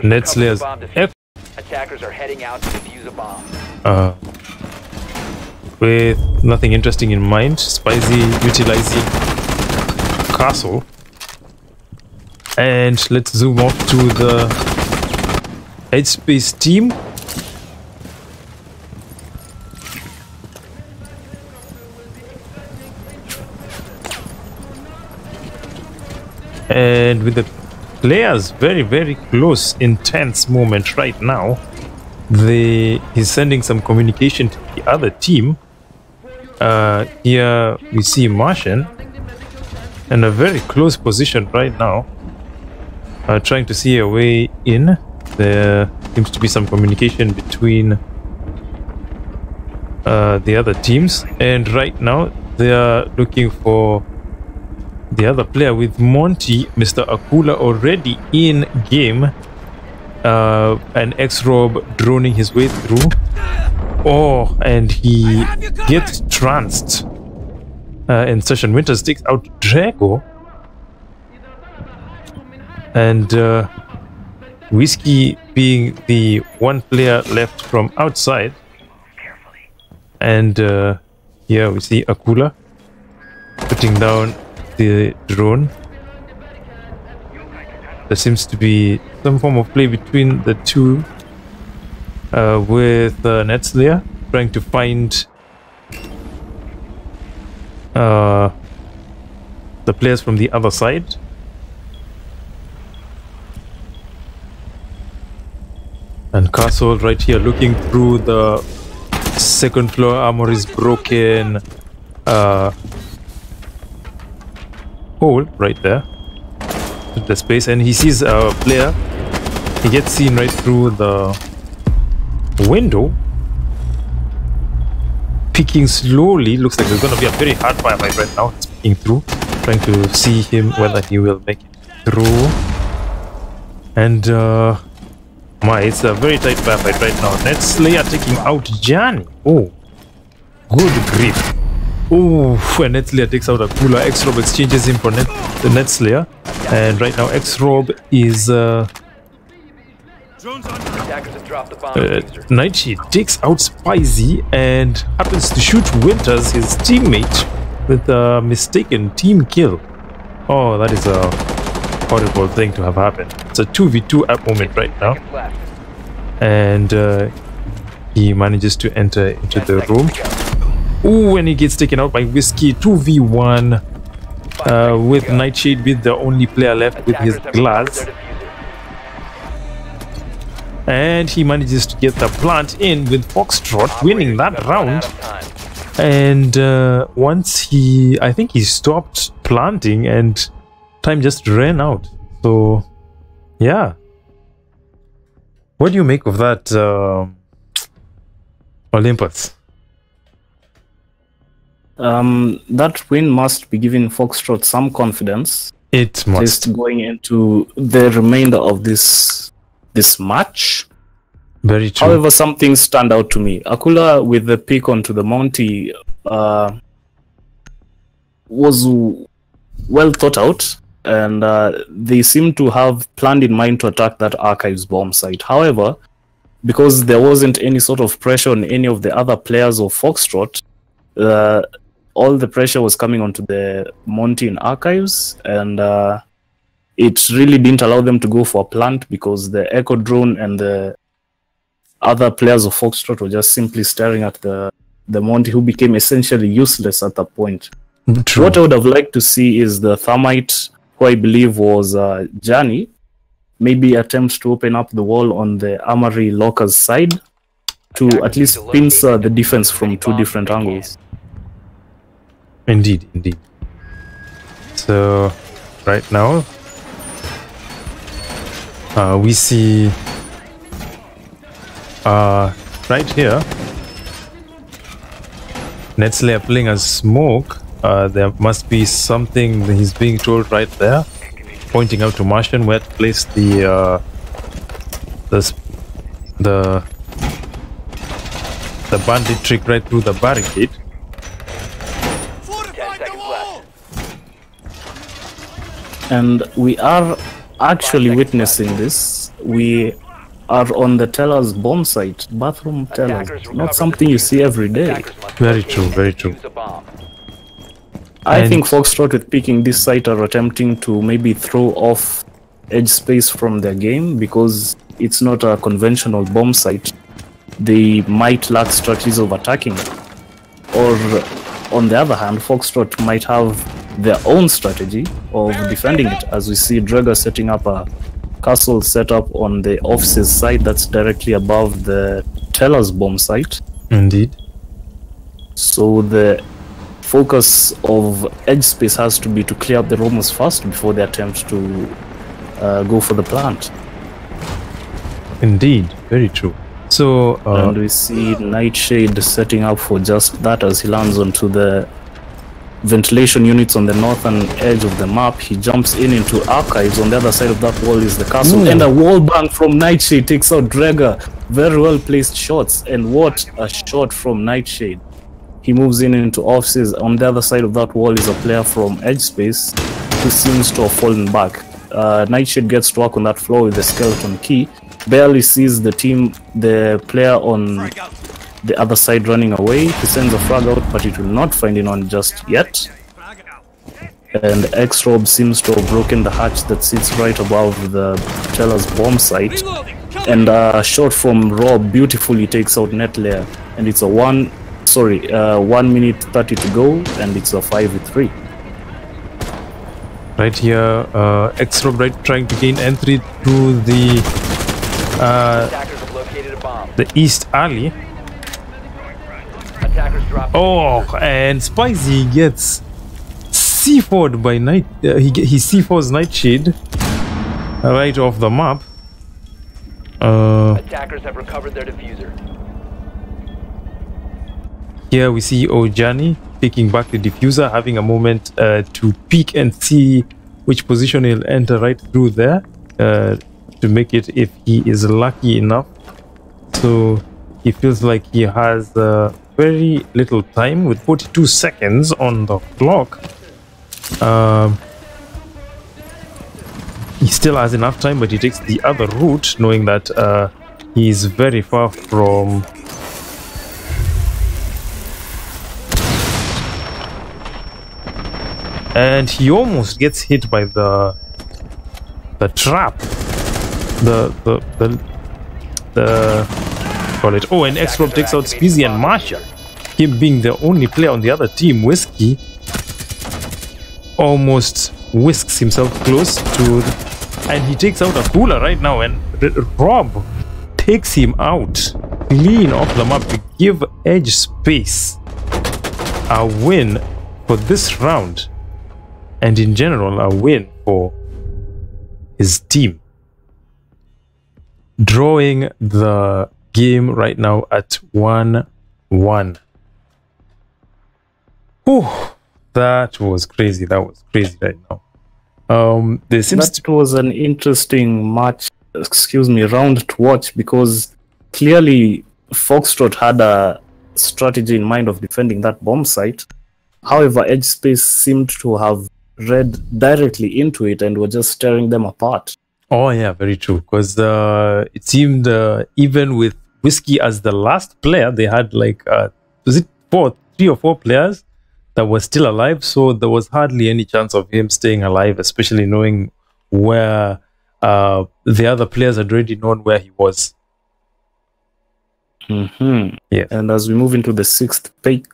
Netslayer's F. Attackers are heading out to defuse a bomb. With nothing interesting in mind, Spicy utilizing Castle. And let's zoom off to the EdgeSpace team. And with the players very close, intense moment right now, he's sending some communication to the other team. Here we see Martian in a very close position right now, trying to see a way in. There seems to be some communication between the other teams, and right now they are looking for the other player with Monty, Mr. Akula, already in game. An X-Rob droning his way through. Oh, and he gets tranced. In Session Winters takes out Drago. And Whiskey being the one player left from outside. And here we see Akula putting down the drone. There seems to be some form of play between the two, with Netslayer trying to find the players from the other side. And Castle right here looking through the second floor. Armor is broken. hole right there, the space, and he sees a player. He gets seen right through the window, peeking slowly. Looks like there's gonna be a very hard firefight right now. It's peeking through, trying to see him whether he will make it through. And it's a very tight firefight right now. Netslayer taking out Johnny. Oh, good grief. Oh, and Netslayer takes out a cooler. X-Rob exchanges him for the Netslayer. And right now X-Rob is Nightshade takes out Spicy and happens to shoot Winters, his teammate, with a mistaken team kill. Oh, that is a horrible thing to have happened. It's a 2v2 at moment right now. And he manages to enter into the room. Ooh, and he gets taken out by Whiskey. 2v1 with Nightshade with the only player left with his glass. And he manages to get the plant in with FoxTrot, winning that round. And once I think he stopped planting and time just ran out. So, yeah. What do you make of that, Olympus? That win must be giving FoxTrot some confidence. It must. Just going into the remainder of this match. Very true. However, some things stand out to me. Akula with the pick onto the Monty was well thought out, and they seem to have planned in mind to attack that Archives bomb site. However, because there wasn't any sort of pressure on any of the other players of FoxTrot, all the pressure was coming onto the Monty in Archives, and it really didn't allow them to go for a plant because the Echo Drone and the other players of FoxTrot were just simply staring at the Monty, who became essentially useless at that point. True. What I would have liked to see is the Thermite, who I believe was Johnny, maybe attempt to open up the wall on the Armory Lockers side to at least pincer the defense from two different angles. Indeed, indeed. So, right now, we see right here Netslayer playing a smoke. There must be something that he's being told right there, pointing out to Martian where to place the bandit trick right through the barricade. And we are actually witnessing this. We are on the Teller's bomb site, bathroom Tellers. Not something you see every day. Very true, very true. I think FoxTrot with picking this site are attempting to maybe throw off EdgeSpace from their game because it's not a conventional bomb site. They might lack strategies of attacking. Or on the other hand, FoxTrot might have their own strategy of defending it, as we see Draga setting up a castle setup on the office's side that's directly above the Teller's bomb site. Indeed. So the focus of EdgeSpace has to be to clear up the rumors first before they attempt to go for the plant. Indeed, very true. So and we see Nightshade setting up for just that as he lands onto the ventilation units on the northern edge of the map. He jumps into Archives. On the other side of that wall is the castle. Ooh. And a wall bang from Nightshade takes out Draga. Very well placed shots, and what a shot from Nightshade. He moves into offices. On the other side of that wall is a player from EdgeSpace who seems to have fallen back. Nightshade gets to work on that floor with the skeleton key. Barely sees the player on the other side running away. He sends a frag out, but it will not find anyone just yet. And X-Rob seems to have broken the hatch that sits right above the Teller's bomb site. And a shot from Rob beautifully takes out Netlayer. And it's a 1 minute 30 to go, and it's a 5v3. Right here, X-Rob trying to gain entry through the east alley. Attackers drop. Oh, and Spicy gets C4'd by night. He C4's Nightshade right off the map. Attackers have recovered their diffuser. Here we see Ojani picking back the diffuser, having a moment to peek and see which position he'll enter right through there to make it if he is lucky enough. So he feels like he has very little time with 42 seconds on the clock. He still has enough time, but he takes the other route, knowing that he's very far from... And he almost gets hit by the trap. Call it. Oh, and X-Rob takes out Speezy and Marsha. Him being the only player on the other team, Whiskey almost whisks himself close to... And he takes out a cooler right now, and Rob takes him out clean off the map to give EdgeSpace a win for this round, and in general a win for his team, drawing the game right now at 1-1. Oh, that was crazy. That was crazy right now. There seems that was an interesting match, round to watch, because clearly FoxTrot had a strategy in mind of defending that bomb site. However, EdgeSpace seemed to have read directly into it and were just tearing them apart. Oh yeah, very true. Because it seemed even with Whiskey as the last player, they had like was it 3 or 4 players that were still alive, so there was hardly any chance of him staying alive, especially knowing where the other players had already known where he was. Yeah. And as we move into the 6th pick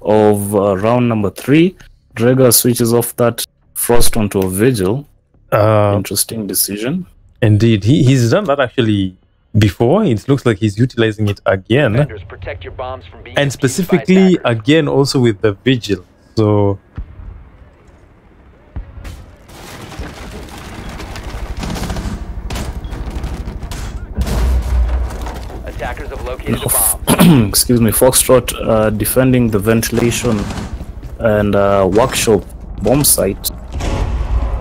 of round number 3, Draga switches off that Frost onto a Vigil. Interesting decision. Indeed. He's done that actually before. It looks like he's utilizing it again. Protect your bombs from being and specifically again also with the Vigil. So attackers have located a bomb. Excuse me, FoxTrot defending the ventilation and workshop bomb site.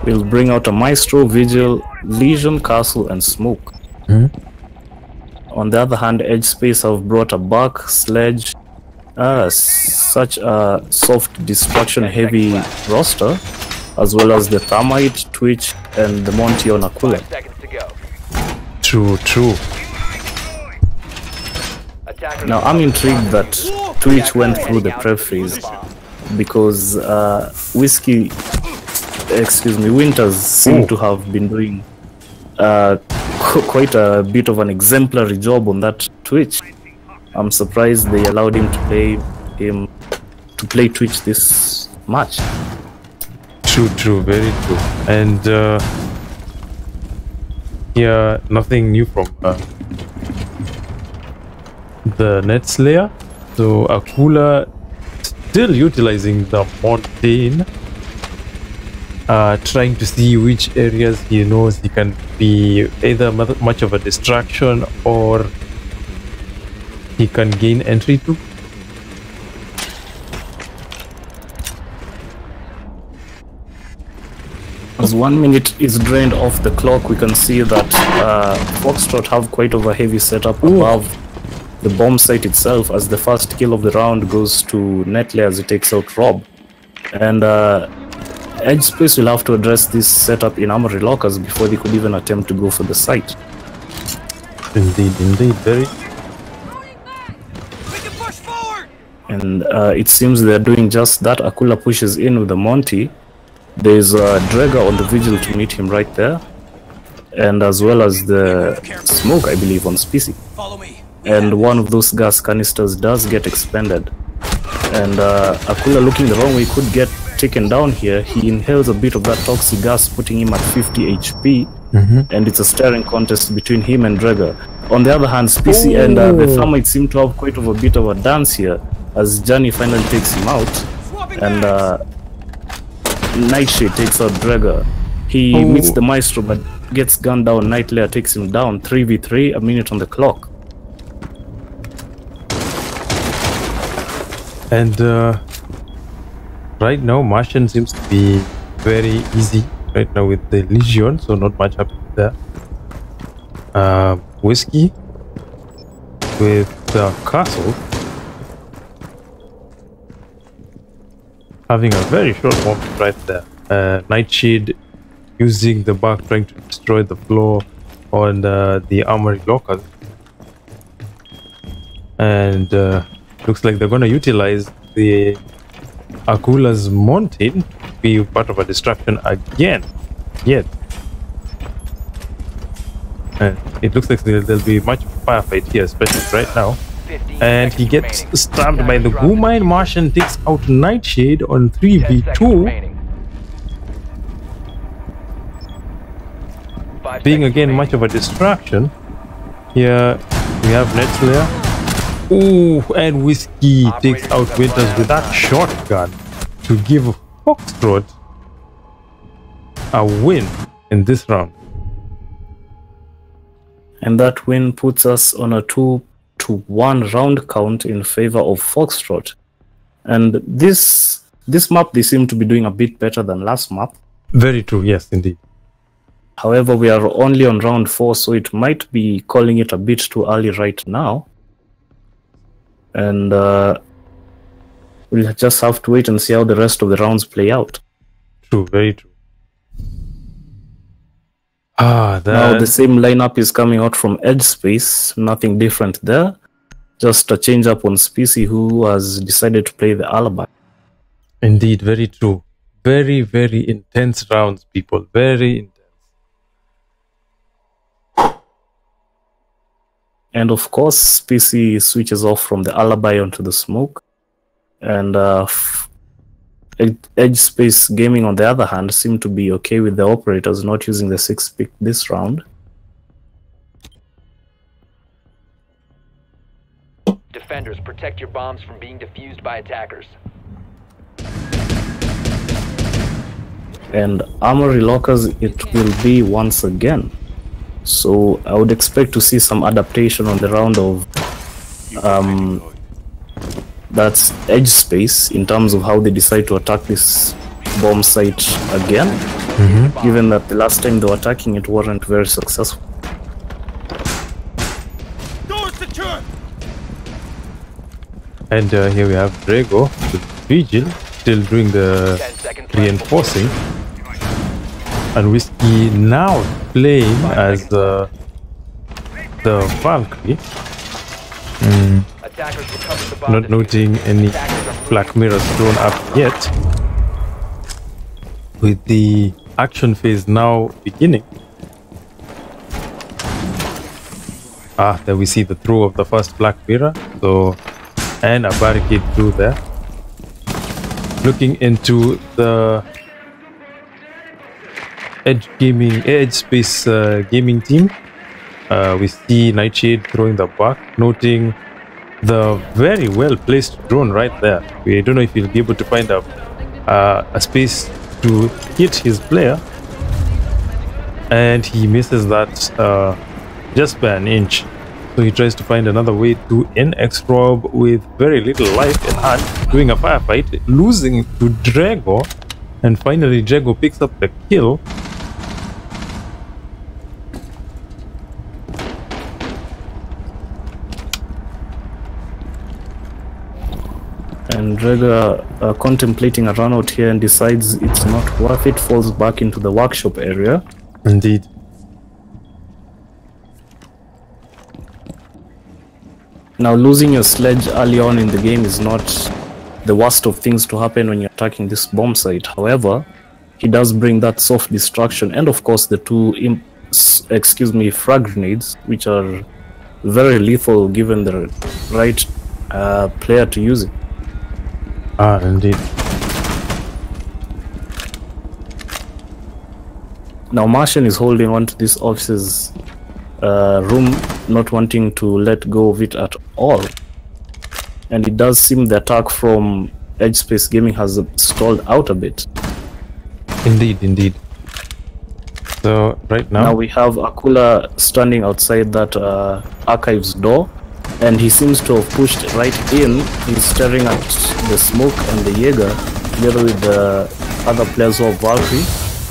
Will bring out a Maestro, Vigil, Legion, Castle, and Smoke. On the other hand, EdgeSpace have brought a Buck, Sledge, such a soft destruction heavy roster, as well as the Thermite, Twitch, and the Monty on Aquila. 5 seconds to go. True. Now I'm intrigued that Twitch went through the prep phase, because Winters seem to have been doing quite a bit of an exemplary job on that Twitch. I'm surprised they allowed him to play Twitch this match. True, very true. And yeah, nothing new from the Netslayer. So Akula still utilizing the Mountain, trying to see which areas he knows he can be either much of a distraction or he can gain entry to. As 1 minute is drained off the clock, we can see that FoxTrot have quite of a heavy setup above the bomb site itself, as the first kill of the round goes to Netley as he takes out Rob. And EdgeSpace will have to address this setup in armory lockers before they could even attempt to go for the site. Indeed, very. And it seems they're doing just that. Akula pushes in with the Monty. There's a Draga on the Vigil to meet him right there, and as well as the Smoke, I believe, on Species. And one of those gas canisters does get expended. And Akula, looking the wrong way, could get taken down here. He inhales a bit of that toxic gas, putting him at 50 HP. And it's a staring contest between him and Draga. On the other hand, Species and the Thermite seem to have quite of a bit of a dance here, as Johnny finally takes him out. And Nightshade takes out Draga. He meets the Maestro but gets gunned down. Nightlayer takes him down. 3v3, a minute on the clock. And right now, Martian seems to be very easy right now with the Legion, so not much happening there. Whiskey with the Castle having a very short moment right there. Nightshade using the bug trying to destroy the floor on the armory lockers. And looks like they're going to utilize the Akula's Mountain to be part of a distraction again. Yet. And it looks like there'll be much firefight here, especially right now. And he gets stabbed by the goo mine. Martian takes out Nightshade on 3v2. Being again much of a distraction. Here we have Netslayer. Ooh, and Whiskey takes out Winters with that shotgun to give FoxTrot a win in this round. And that win puts us on a 2-1 round count in favor of FoxTrot. And this map, they seem to be doing a bit better than last map. Very true, yes, indeed. However, we are only on round 4, so it might be calling it a bit too early right now. And we'll just have to wait and see how the rest of the rounds play out. True, very true. Now the same lineup is coming out from EdgeSpace. Nothing different there. Just a change up on Species, who has decided to play the Alibi. Indeed, very true. Very, very intense rounds, people. Very intense. And of course, Species switches off from the Alibi onto the Smoke. And EdgeSpace Gaming, on the other hand, seem to be okay with the operators not using the 6-pick this round. Defenders, protect your bombs from being defused by attackers. And Armory Lockers it will be once again. So I would expect to see some adaptation on the round of that's EdgeSpace in terms of how they decide to attack this bomb site again, given that the last time they were attacking it weren't very successful. And here we have Drago with Vigil still doing the reinforcing. And Whiskey now playing as the Valkyrie. Not noting any Black Mirrors thrown up yet. With the action phase now beginning. There we see the throw of the first Black Mirror. So, and a barricade through there. Looking into the EdgeSpace gaming team. We see Nightshade throwing the back, noting the very well placed drone right there. We don't know if he'll be able to find a space to hit his player, and he misses that just by an inch. So he tries to find another way to end X-Rob with very little life in hand, doing a firefight, losing to Drago, and finally Drago picks up the kill. And Draga contemplating a run out here and decides it's not worth it, falls back into the workshop area. Indeed. Now, losing your sledge early on in the game is not the worst of things to happen when you're attacking this bomb site. However, he does bring that soft destruction and of course the two frag grenades, which are very lethal given the right player to use it. Indeed. Now Martian is holding on to this office's room, not wanting to let go of it at all. And it does seem the attack from EdgeSpace Gaming has stalled out a bit. Indeed, indeed. So right now we have Akula standing outside that archives door, and he seems to have pushed right in. He's staring at the smoke and the Jaeger together with the other players who are Valkyrie,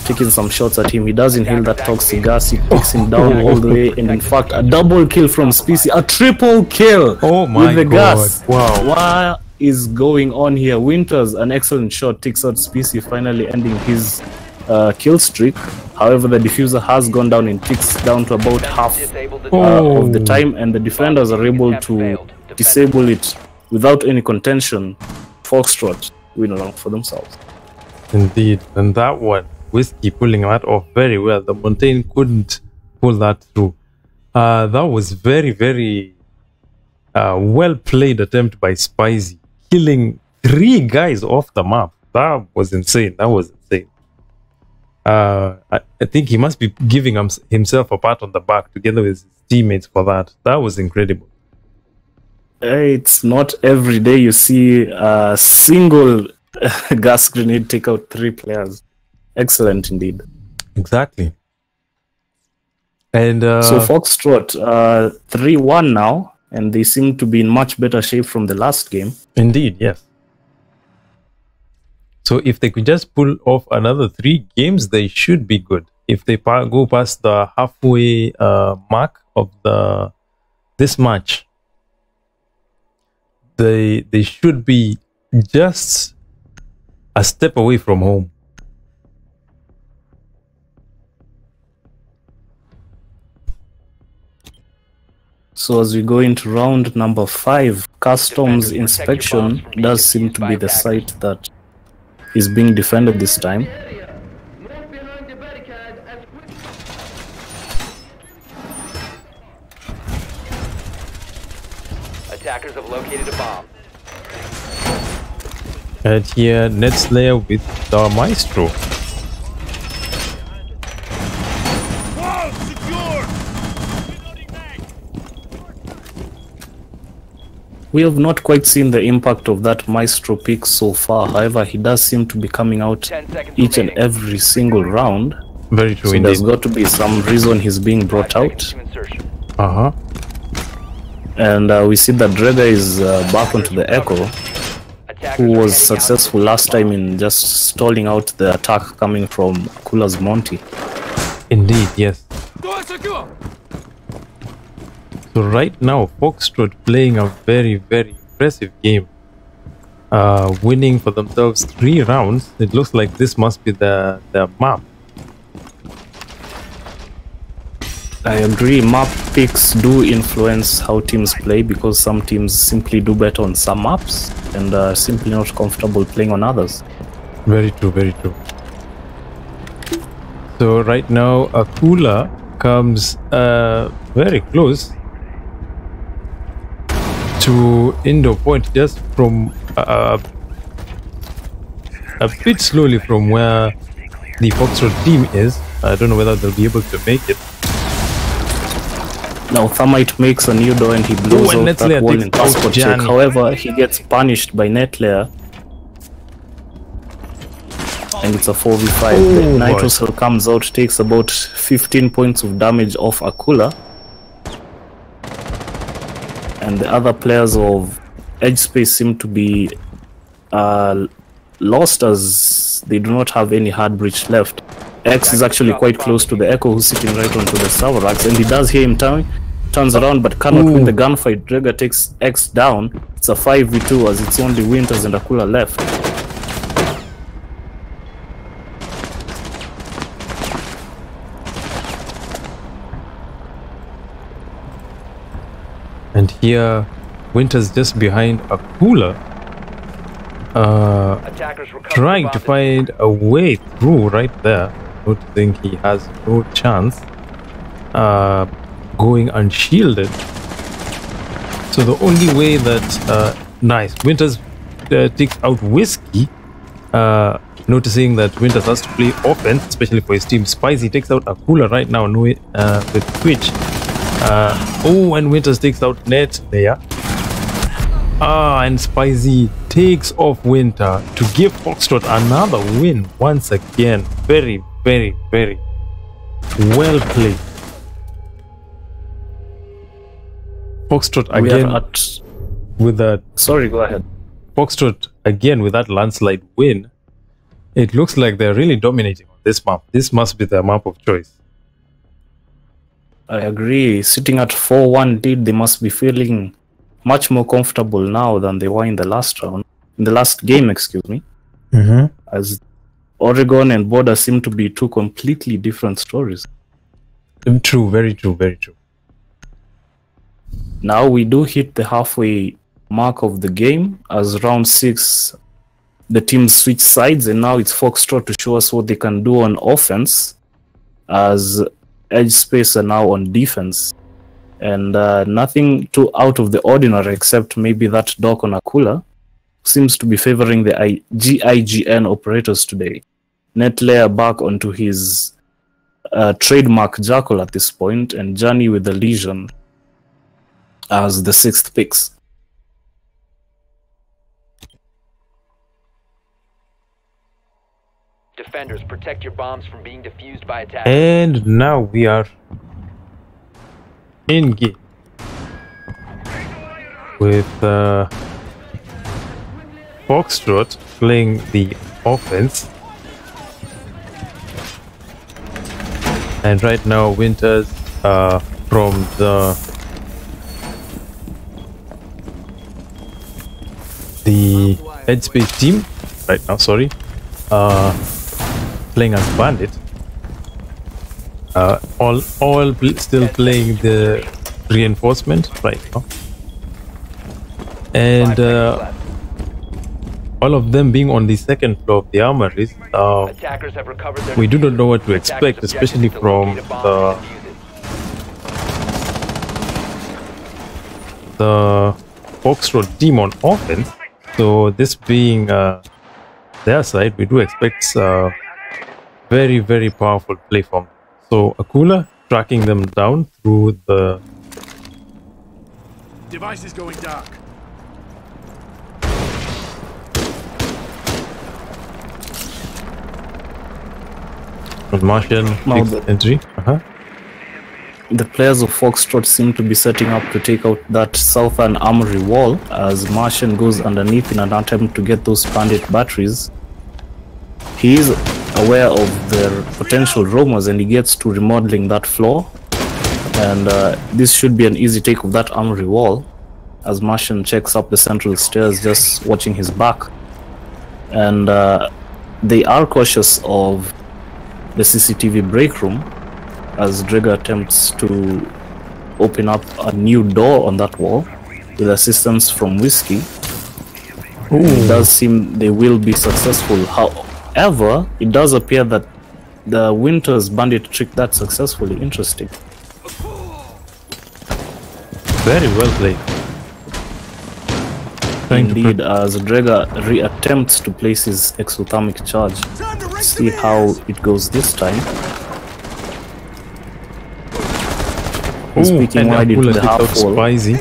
taking some shots at him. He does inhale that toxic gas. It takes him down all the way, and in fact a double kill from Species, a triple kill with the gas. Wow. What is going on here? Winters, an excellent shot, takes out Species, finally ending his kill streak. However, the diffuser has gone down and ticks down to about half of the time, and the defenders are able to disable it without any contention. FoxTrot win along for themselves. Indeed, and that one, Whiskey pulling that off very well. The Montaigne couldn't pull that through. That was very, very well played attempt by Spicy, killing 3 guys off the map. That was insane. That was insane. I think he must be giving himself a pat on the back together with his teammates for that. That was incredible. It's not every day you see a single gas grenade take out 3 players. Excellent indeed. Exactly. And so FoxTrot 3-1 now, and they seem to be in much better shape from the last game. Indeed, yes. So if they could just pull off another 3 games, they should be good. If they go past the halfway mark of this match, they should be just a step away from home. So as we go into round number 5, Customs Inspection does seem to be the site that is being defended this time. Attackers have located a bomb. And here, Netslayer with the Maestro. We have not quite seen the impact of that Maestro pick so far. However, he does seem to be coming out each and every single round. Very true. So indeed. There's got to be some reason he's being brought out. And we see that Drega is back onto the Echo, who was successful last time in just stalling out the attack coming from Akula's Monty. Indeed, yes. So right now, FoxTrot playing a very, very impressive game. Winning for themselves 3 rounds. It looks like this must be the map. I agree, map picks do influence how teams play, because some teams simply do better on some maps and are simply not comfortable playing on others. Very true, very true. So right now, Akula comes very close to Indo Point, just from a bit slowly from where the FoxTrot team is. I don't know whether they'll be able to make it. Now Thermite makes a new door and he blows out that wall in passport check. However, he gets punished by Netlayer. And it's a 4v5. The Nitro Cell comes out, takes about 15 points of damage off Akula. And the other players of EdgeSpace seem to be lost, as they do not have any hard breach left. X is actually quite close to the Echo, who's sitting right onto the server racks, and he does hear him turns around but cannot win the gunfight. Drega takes X down. It's a 5v2 as it's only Winters and Akula left. And here, Winters just behind Akula, trying to find a way through right there. I don't think he has no chance going unshielded. So the only way that nice, Winters takes out Whiskey, noticing that Winters has to play offense, especially for his team. Spicy takes out Akula right now with Twitch. And Winters takes out Netlayer. And Spicy takes off Winter to give FoxTrot another win once again. Very, very, very well played. FoxTrot again with that. Sorry, go ahead. FoxTrot again with that landslide win. It looks like they're really dominating on this map. This must be their map of choice. I agree. Sitting at 4-1 lead, they must be feeling much more comfortable now than they were in the last round. In the last game, excuse me. As Oregon and Border seem to be two completely different stories. True, very true, very true. Now we do hit the halfway mark of the game. As round 6, the teams switch sides, and now it's FoxTrot to show us what they can do on offense, as EdgeSpace are now on defense. And nothing too out of the ordinary, except maybe that dock on Akula seems to be favoring the GIGN operators today. Netlayer back onto his trademark Jackal at this point, and Johnny with the Legion as the 6th picks. Defenders, protect your bombs from being defused by attackers. And now we are in game with FoxTrot playing the offense, and right now Winters from the EdgeSpace team right now, sorry, playing as Bandit. Still playing the reinforcement right now, and all of them being on the second floor of the armories. We do not know what to expect, especially from the FoxTrot team on offense. So this being their side, we do expect very, very powerful play from them. So Akula tracking them down through the device is going dark. Martian entry. The players of FoxTrot seem to be setting up to take out that southern armory wall, as Martian goes underneath in an attempt to get those Bandit batteries. He is aware of their potential roamers, and he gets to remodeling that floor, and this should be an easy take of that armory wall, as Martian checks up the central stairs, just watching his back. And they are cautious of the CCTV break room, as Drager attempts to open up a new door on that wall with assistance from Whiskey. It does seem they will be successful. However, it does appear that the Winters Bandit tricked that successfully. Interesting. Very well played. Indeed, as Drager re-attempts to place his exothermic charge. See how it goes this time. He's peeking wide into the half wall. Spicy.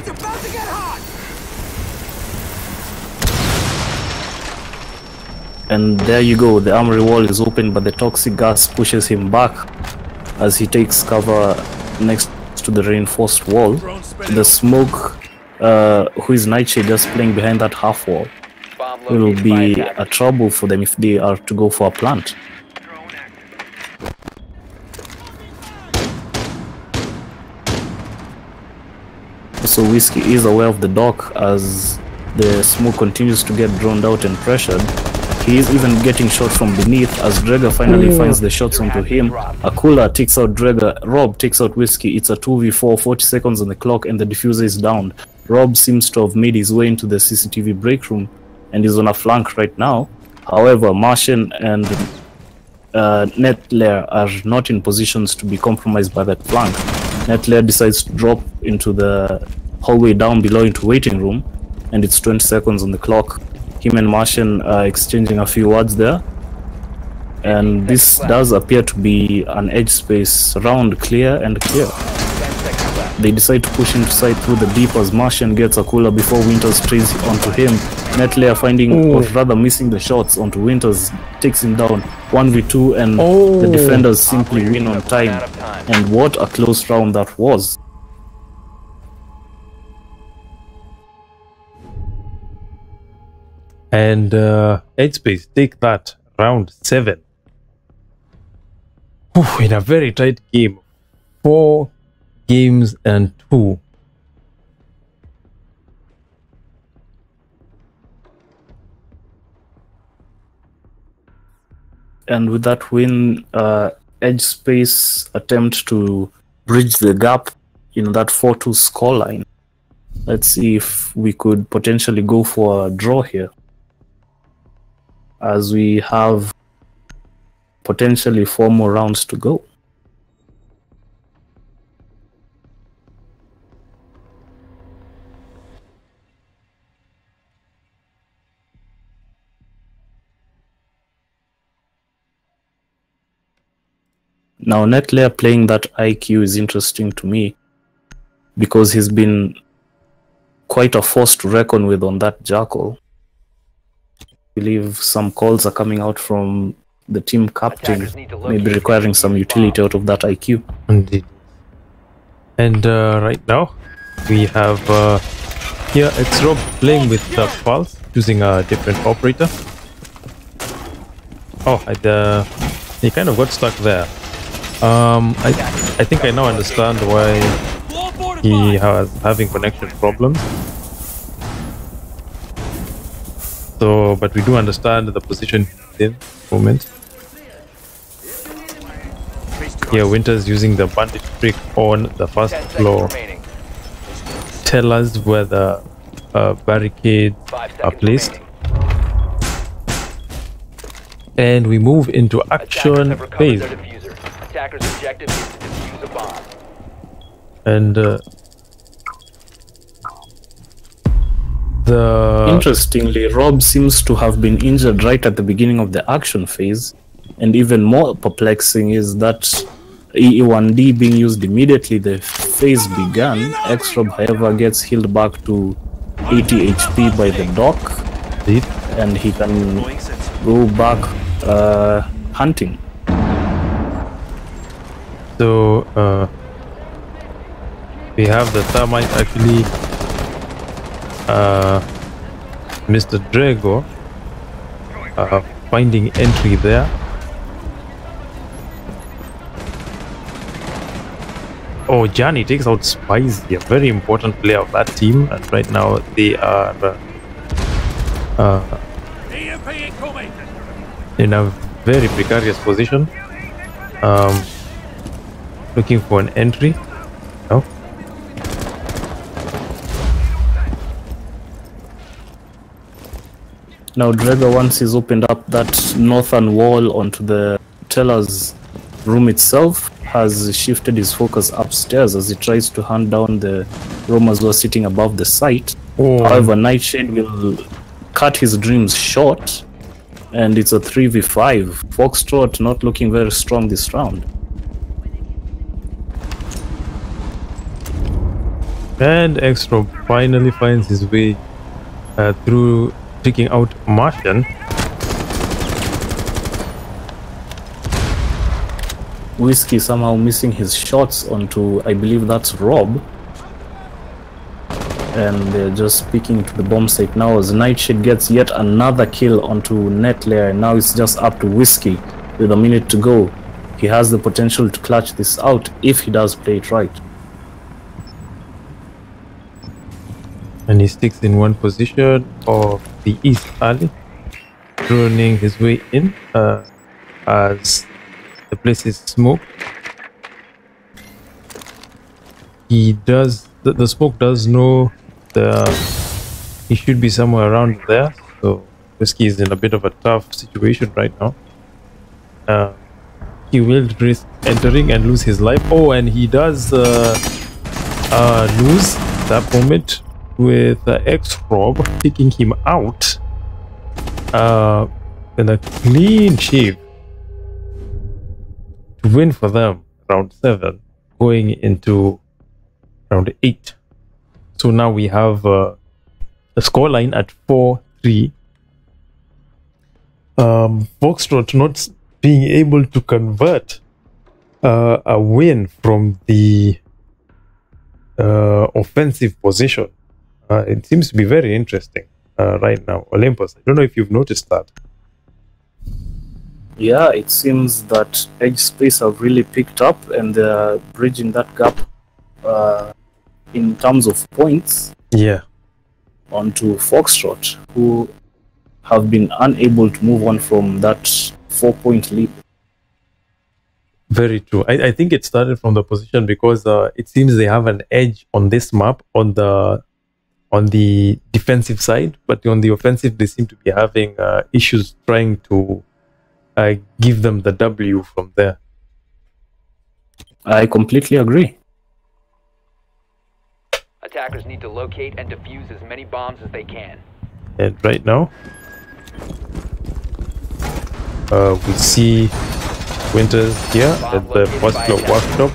And there you go, the armory wall is open, but the toxic gas pushes him back as he takes cover next to the reinforced wall. The smoke, who is Nightshade, just playing behind that half wall, will be a trouble for them if they are to go for a plant. So Whiskey is aware of the dock as the smoke continues to get drowned out and pressured. He is even getting shot from beneath as Drager finally finds the shots onto him. Akula takes out Drager, Rob takes out Whiskey. It's a 2v4, 40 seconds on the clock, and the diffuser is down. Rob seems to have made his way into the CCTV break room and is on a flank right now. However, Martian and Netlayer are not in positions to be compromised by that flank. Netlayer decides to drop into the hallway down below into waiting room, and it's 20 seconds on the clock. Him and Martian are exchanging a few words there, and this does appear to be an EdgeSpace round, clear and clear. 10 seconds left. They decide to push into side through the deep as Martian gets a cooler before Winters trades onto him. Netlayer finding, or rather missing the shots onto Winters, takes him down 1v2, and the defenders simply win on time. And what a close round that was. And EdgeSpace take that round 7. In a very tight game. 4 games and 2. And with that win, EdgeSpace attempt to bridge the gap in that 4-2 scoreline. Let's see if we could potentially go for a draw here, as we have potentially 4 more rounds to go. Now, Netlayer playing that IQ is interesting to me, because he's been quite a force to reckon with on that Jackal. I believe some calls are coming out from the team captain, maybe requiring some utility out of that IQ. Indeed. And right now, we have here X-Rob playing with the Pulse, choosing a different operator. Oh, he kind of got stuck there. I think I now understand why he has having connection problems. So, but we do understand the position in moment. Here, Winters using the bandit trick on the first floor. Tell us where the barricades are placed. And we move into action phase. Attacker's objective is to defuse a bomb. And interestingly, Rob seems to have been injured right at the beginning of the action phase, and even more perplexing is that EE1D being used immediately the phase began. X-Rob, however, gets healed back to 80 HP by the dock, and he can go back hunting. So we have the Thermite actually Mr. Drago finding entry there. Oh, Johnny takes out Spicy, a very important player of that team, and right now they are in a very precarious position. Looking for an entry. No. Now Drago, once he's opened up that northern wall onto the teller's room itself, has shifted his focus upstairs as he tries to hunt down the roamers who are sitting above the site. However, Nightshade will cut his dreams short, and it's a 3v5. FoxTrot not looking very strong this round. And X-Rob finally finds his way through taking out Martian. Whiskey somehow missing his shots onto, I believe that's Rob. And they're just peeking to the bomb site now as Nightshade gets yet another kill onto Netlayer. Now it's just up to Whiskey with a minute to go. He has the potential to clutch this out if he does play it right. And he sticks in one position of the east alley, droning his way in as the place is smoked. He does, the smoke does know he should be somewhere around there, so Whiskey is in a bit of a tough situation right now. He will risk entering and lose his life. Oh, and he does lose that moment with X-Rob taking him out in a clean shave to win for them round 7, going into round 8. So now we have the scoreline at 4-3. FoxTrot not being able to convert a win from the offensive position. It seems to be very interesting right now. Olympus, I don't know if you've noticed that. Yeah, it seems that EdgeSpace have really picked up and they're bridging that gap in terms of points. Yeah. Onto FoxTrot, who have been unable to move on from that 4-point lead. Very true. I think it started from the position because it seems they have an edge on this map on the defensive side, but on the offensive they seem to be having issues trying to give them the W from there. I completely agree. Attackers need to locate and defuse as many bombs as they can. And right now, we see Winters here at the first floor workshop.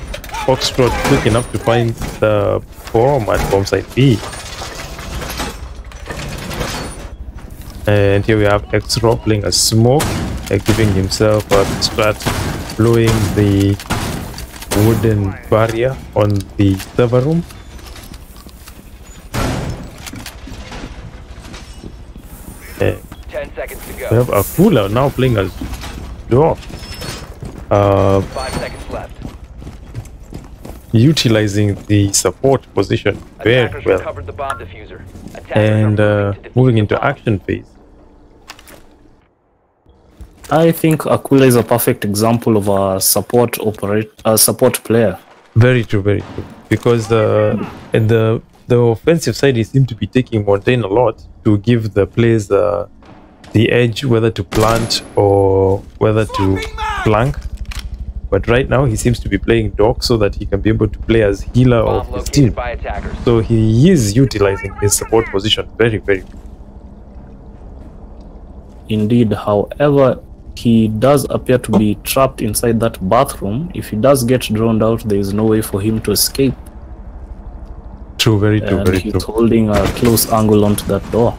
FoxTrot quick enough to find the bomb at bomb site B. And here we have X-Raw playing a smoke, giving himself a strat, blowing the wooden barrier on the server room. And 10 seconds to go. we have Akula now playing a door. 5 seconds left. Utilizing the support position very Attackers well. recovered the bomb diffuser. Attackers And are moving to defuse moving the into bomb. action phase. I think Akula is a perfect example of a support player. Very true, very true. Because in the offensive side, he seemed to be taking Montaigne a lot to give the players the edge, whether to plant or whether to flank. But right now, he seems to be playing Doc so that he can be able to play as healer of Bomb his located team. by attackers. So he is utilizing his support position very, very well. Indeed, however, he does appear to be trapped inside that bathroom. If he does get drowned out, there is no way for him to escape. True, very true, And very he's true. holding a close angle onto that door.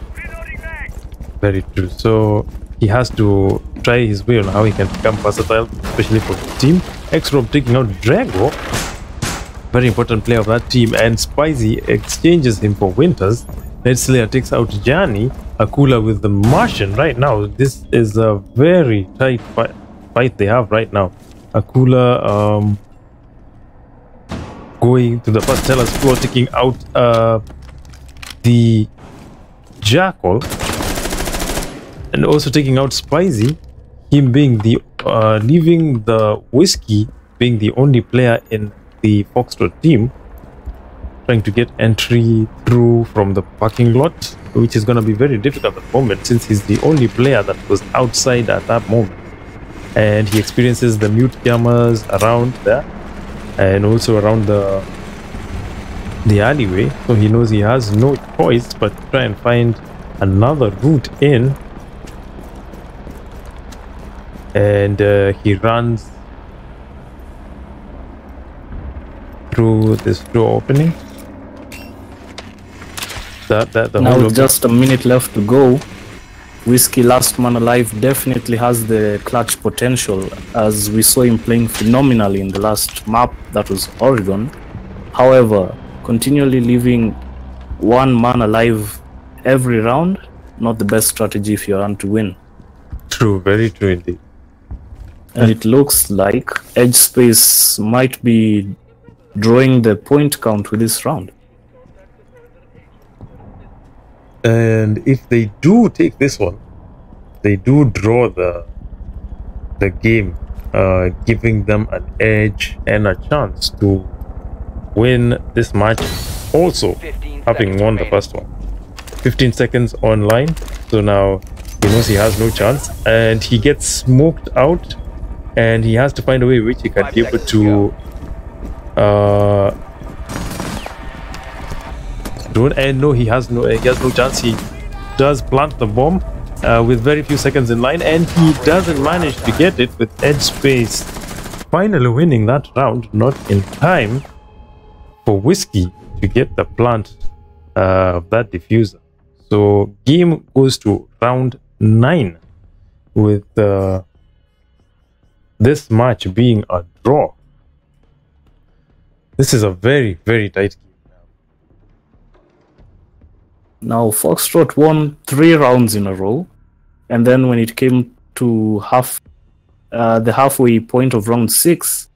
Very true. So he has to try his way on how he can become versatile, especially for the team. X-Rob taking out Drago, very important player of that team, and Spicy exchanges him for Winters. Nedslayer takes out Jani. Akula with the Martian right now. This is a very tight fight they have right now. Akula going to the first teller's floor, taking out the Jackal, and also taking out Spicy. Him being the leaving the Whiskey being the only player in the FoxTrot team, trying to get entry through from the parking lot, which is going to be very difficult at the moment since he's the only player that was outside at that moment. And he experiences the mute cameras around there and also around the alleyway, so he knows he has no choice but to try and find another route in. And he runs through this door opening. Now with just a minute left to go, Whiskey, last man alive, definitely has the clutch potential, as we saw him playing phenomenally in the last map, that was Oregon. However, continually leaving one man alive every round, not the best strategy if you want to win. True, very true indeed. And it looks like EdgeSpace might be drawing the point count with this round. And if they do take this one, they do draw the game, giving them an edge and a chance to win this match, also having won the first one. 15 seconds online, so now he knows he has no chance, and he gets smoked out, and he has to find a way which he can be able to and no, he has no chance. He does plant the bomb with very few seconds in line, and he doesn't manage to get it, with EdgeSpace finally winning that round, not in time for Whiskey to get the plant of that diffuser. So game goes to round 9 with this match being a draw. This is a very, very tight game. Now, FoxTrot won 3 rounds in a row, and then when it came to the halfway point of round 6,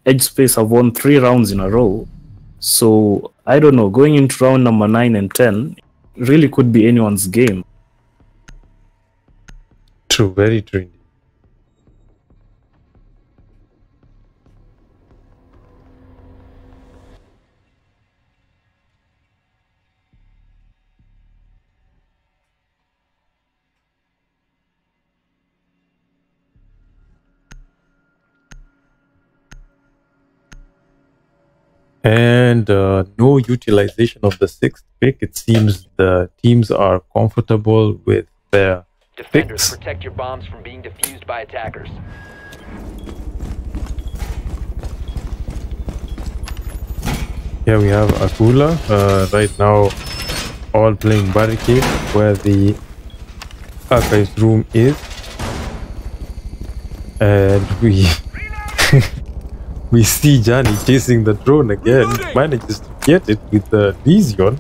EdgeSpace have won 3 rounds in a row. So, I don't know, going into round number 9 and 10 really could be anyone's game. True, very true. And no utilization of the 6th pick. It seems the teams are comfortable with their Defenders, picks. protect your bombs from being defused by attackers. Here we have Akula. Right now, all playing barricade where the archives room is. And we we see Johnny chasing the drone again. Manages to get it with the Lesion.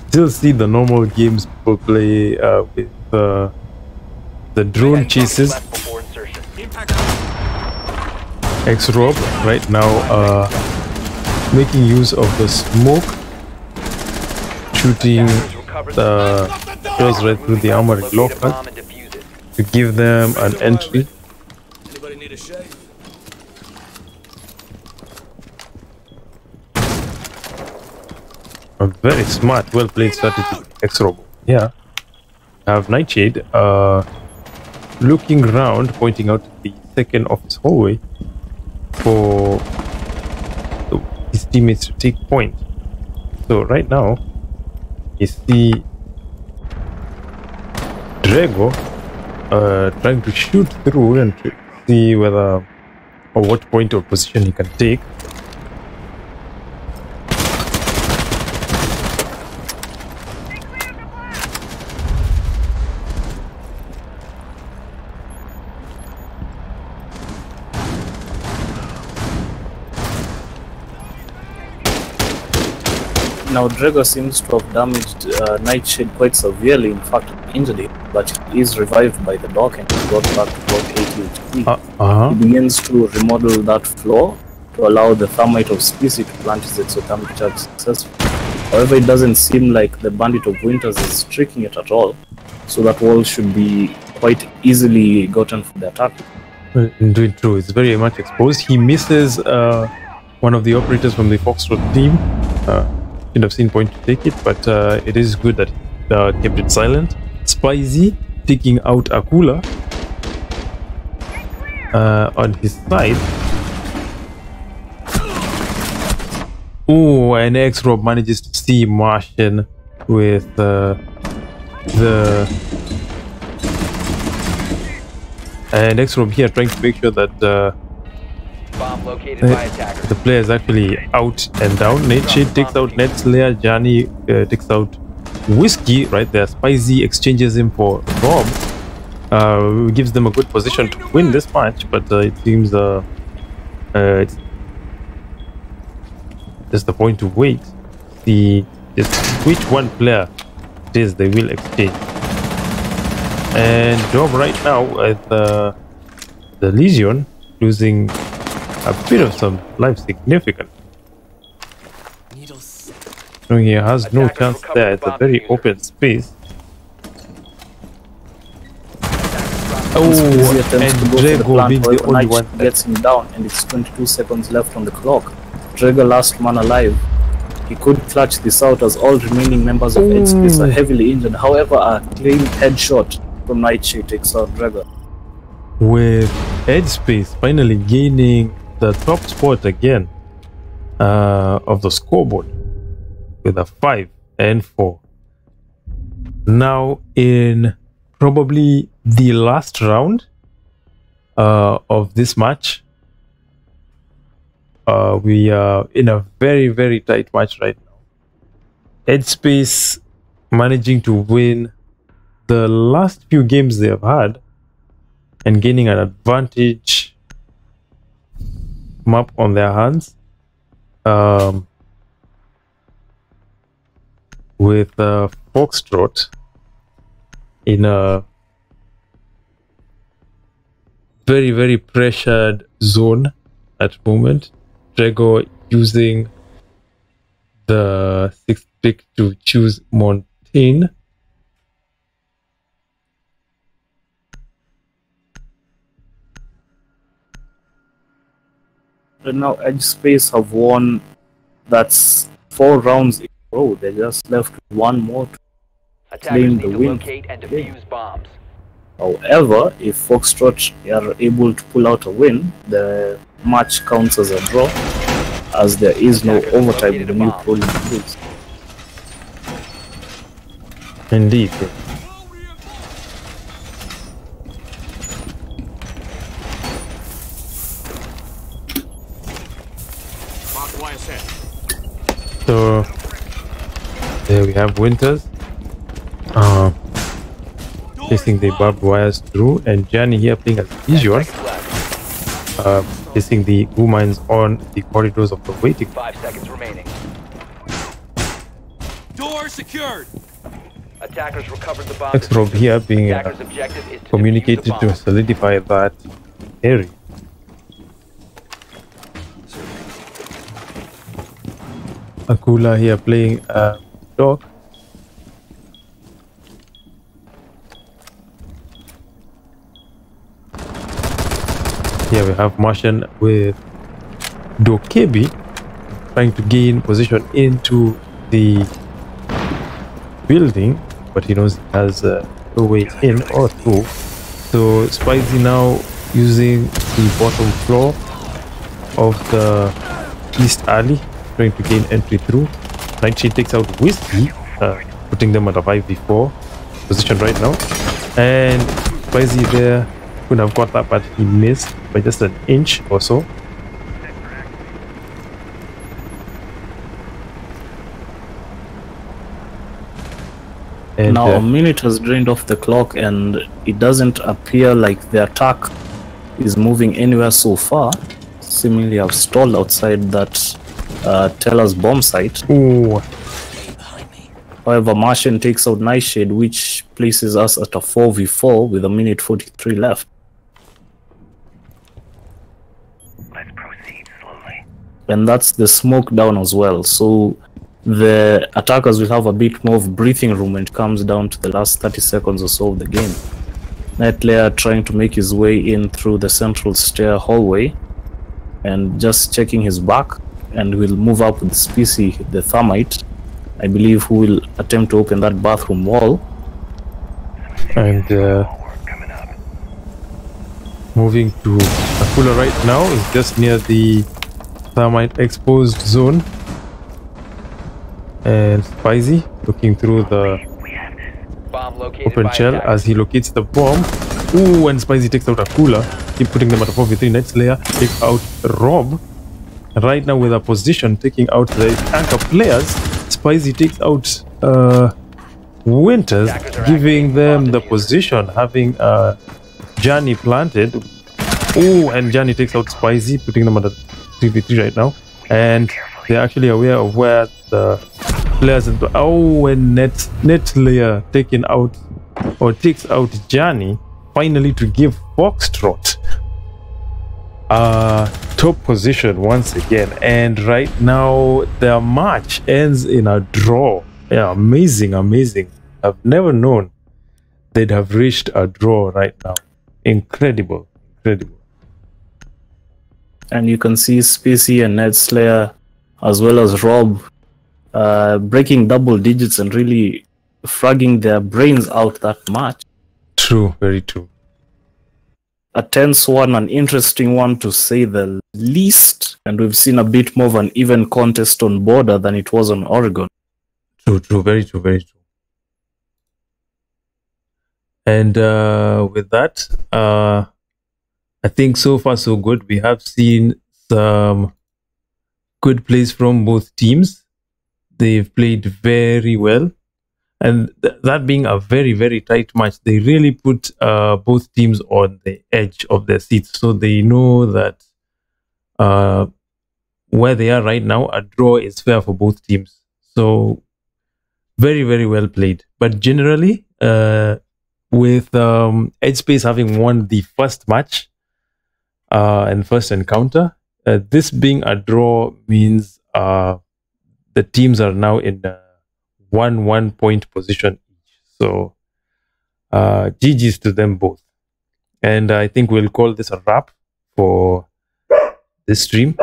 Still see the normal games people play with the drone chases. X-Rob right now making use of the smoke, shooting the shots right through the armored locker to give them an entry. Anybody need a shave? A very smart, well played strategy, X-Robo. Yeah. I have Nightshade looking around, pointing out the second office hallway for his teammates to take point. So right now, you see Drago trying to shoot through and to see whether or what point of position he can take. Now, Drago seems to have damaged Nightshade quite severely. In fact, injured him, but he is revived by the dock and got back to about 80 HP. He begins to remodel that floor to allow the thermite of Species to plant his exothermic charge successfully. However, it doesn't seem like the Bandit of Winters is tricking it at all, so that wall should be quite easily gotten for the attack. Indeed, true. It's very much exposed. He misses one of the operators from the FoxTrot team. Should have seen point to take it, but it is good that he kept it silent. Spicy taking out Akula on his side. Oh, and X-Rob manages to see Martian with and X-Rob here trying to make sure that Bomb located by attackers. the player is actually out and down. Nightshade takes out Netslayer. Johnny takes out Whiskey right there. Spicy exchanges him for Rob. Gives them a good position to win this match, but it seems it's just the point to wait. Just which one player it is they will exchange. And Job right now with the Legion losing a bit of some life significant. So he has no chance there. It's a very open space. Oh, and Drago being the only one that gets him down, and it's 22 seconds left on the clock. Drago last man alive. He could clutch this out as all remaining members of EdgeSpace are heavily injured. However, a clean headshot from Nightshade takes out Drago. With EdgeSpace finally gaining the top spot again of the scoreboard with a 5 and 4. Now in probably the last round of this match, We are in a very, very tight match right now. EdgeSpace managing to win the last few games they have had and gaining an advantage map on their hands. With FoxTrot in a very, very pressured zone at the moment. Drago using the 6th pick to choose Montaigne. And now EdgeSpace have won. That's 4 rounds in a row. They just left one more to Attackers claim need the to win. locate and defuse bombs. However, if FoxTrot are able to pull out a win, the match counts as a draw, as there is no overtime in the new pro league rules. Indeed. So there we have Winters chasing the barbed wires through, and Gianni here playing as usual, chasing the goo mines on the corridors of the waiting. 5 seconds remaining. Door secured. Attackers recovered the bomb. Next rob here being Attackers' objective is to communicated defuse the to bomb. solidify that area. Akula here playing dog. Here we have Martian with Dokebi trying to gain position into the building, but he knows he has no way in or through. So Spicy now using the bottom floor of the east alley, trying to gain entry through. Nightshade takes out Whiskey, putting them at a 5v4 position right now. And Spicy there could have got that, but he missed by just an inch or so. And Now a minute has drained off the clock, and it doesn't appear like the attack is moving anywhere so far. Seemingly have stalled outside that Teller's bomb site. ooh, However, Martian takes out Nightshade, which places us at a 4v4 with a minute 43 left. Let's proceed slowly. And that's the smoke down as well. So the attackers will have a bit more of breathing room when it comes down to the last 30 seconds or so of the game. Nightlayer trying to make his way in through the central stair hallway and just checking his back, and will move up with Specie, the Thermite, I believe, who will attempt to open that bathroom wall. and moving to Akula right now is just near the Thermite exposed zone. And Spicy looking through the Bomb located open by shell attackers. as he locates the bomb. Ooh, and Spicy takes out Akula. Keep putting them at a 4v3. Nightslayer take out Rob. Right now with a position, taking out the anchor players. Spicy takes out Winters, giving them the position, having Gianni planted. Ooh, and Gianni takes out Spicy, putting them at a 3v3 right now. And they're actually aware of where the players and Netlayer taking out or takes out Gianni, finally to give FoxTrot top position once again. And right now the match ends in a draw. Yeah, amazing. I've never known they'd have reached a draw right now. Incredible. And you can see Specie and Netslayer, as well as Rob, breaking double digits and really fragging their brains out that match. True, very true. A tense one, an interesting one to say the least, and we've seen a bit more of an even contest on Border than it was on Oregon. True, very true. And with that, I think so far so good. We have seen some good plays from both teams. They've played very well. And that being a very, very tight match, they really put both teams on the edge of their seats. So they know that where they are right now, a draw is fair for both teams. So very, very well played. But generally, with EdgeSpace having won the first match and first encounter, this being a draw means the teams are now in 1 point position each. So GG's to them both. And I think we'll call this a wrap for this stream.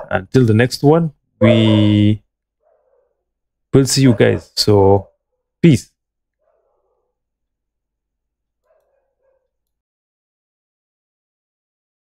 Until the next one, we will see you guys. So peace.